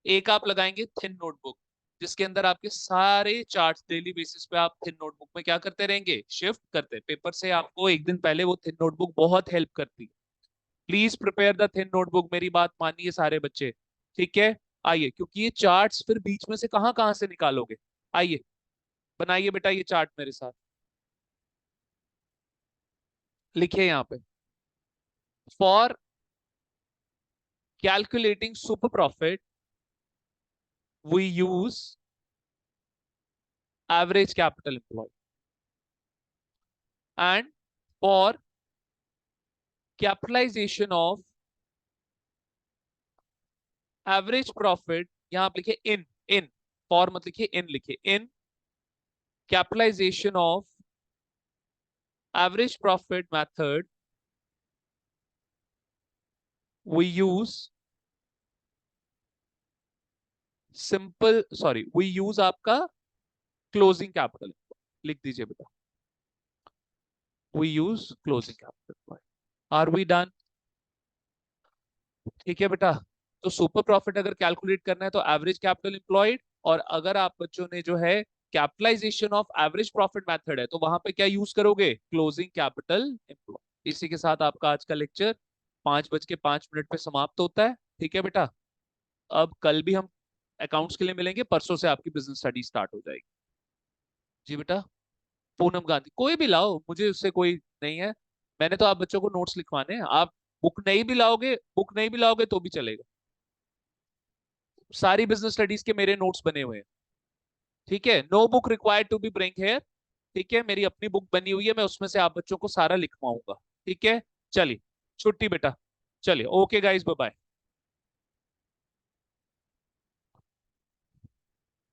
एक आप लगाएंगे थिन नोटबुक जिसके अंदर आपके सारे चार्ट्स डेली बेसिस पे आप थिन नोटबुक में क्या करते रहेंगे, शिफ्ट करते। पेपर से आपको एक दिन पहले वो थिन नोटबुक बहुत हेल्प करती है। Please prepare the thin notebook, मेरी बात मानिए सारे बच्चे। ठीक है, आइए, क्योंकि ये चार्ट्स फिर बीच में से कहां कहां से निकालोगे। आइए बनाइए बेटा ये चार्ट मेरे साथ, लिखिए यहाँ पे for calculating super profit we use average capital employ and for capitalization of average profit, यहां आप लिखिए इन, इन फॉर मत लिखिए इन, लिखिए in capitalisation of average profit method we use simple, sorry we use आपका क्लोजिंग कैपिटल, लिख दीजिए बेटा we use closing capital. Are we done? ठीक है बेटा, तो सुपर प्रॉफिट अगर कैलकुलेट करना है तो एवरेज कैपिटल एम्प्लॉयड, और अगर आप बच्चों ने जो है capitalization of average profit method है तो वहां पे क्या यूज करोगे, क्लोजिंग कैपिटल एम्प्लॉय। इसी के साथ आपका आज का लेक्चर 5:05 पे समाप्त होता है। ठीक है बेटा, अब कल भी हम अकाउंट्स के लिए मिलेंगे, परसों से आपकी बिजनेस स्टडी स्टार्ट हो जाएगी। जी बेटा, पूनम गांधी कोई भी लाओ, मुझे उससे कोई नहीं है। मैंने तो आप बच्चों को नोट्स लिखवाने हैं, आप बुक नहीं भी लाओगे तो भी चलेगा। सारी बिजनेस स्टडीज के मेरे नोट्स बने हुए हैं। ठीक है, no book required to be bring here. ठीक है, मेरी अपनी बुक बनी हुई है, मैं उसमें से आप बच्चों को सारा लिखवाऊंगा। ठीक है, चलिए छुट्टी बेटा, चलिए ओके गाइस, बाय बाय।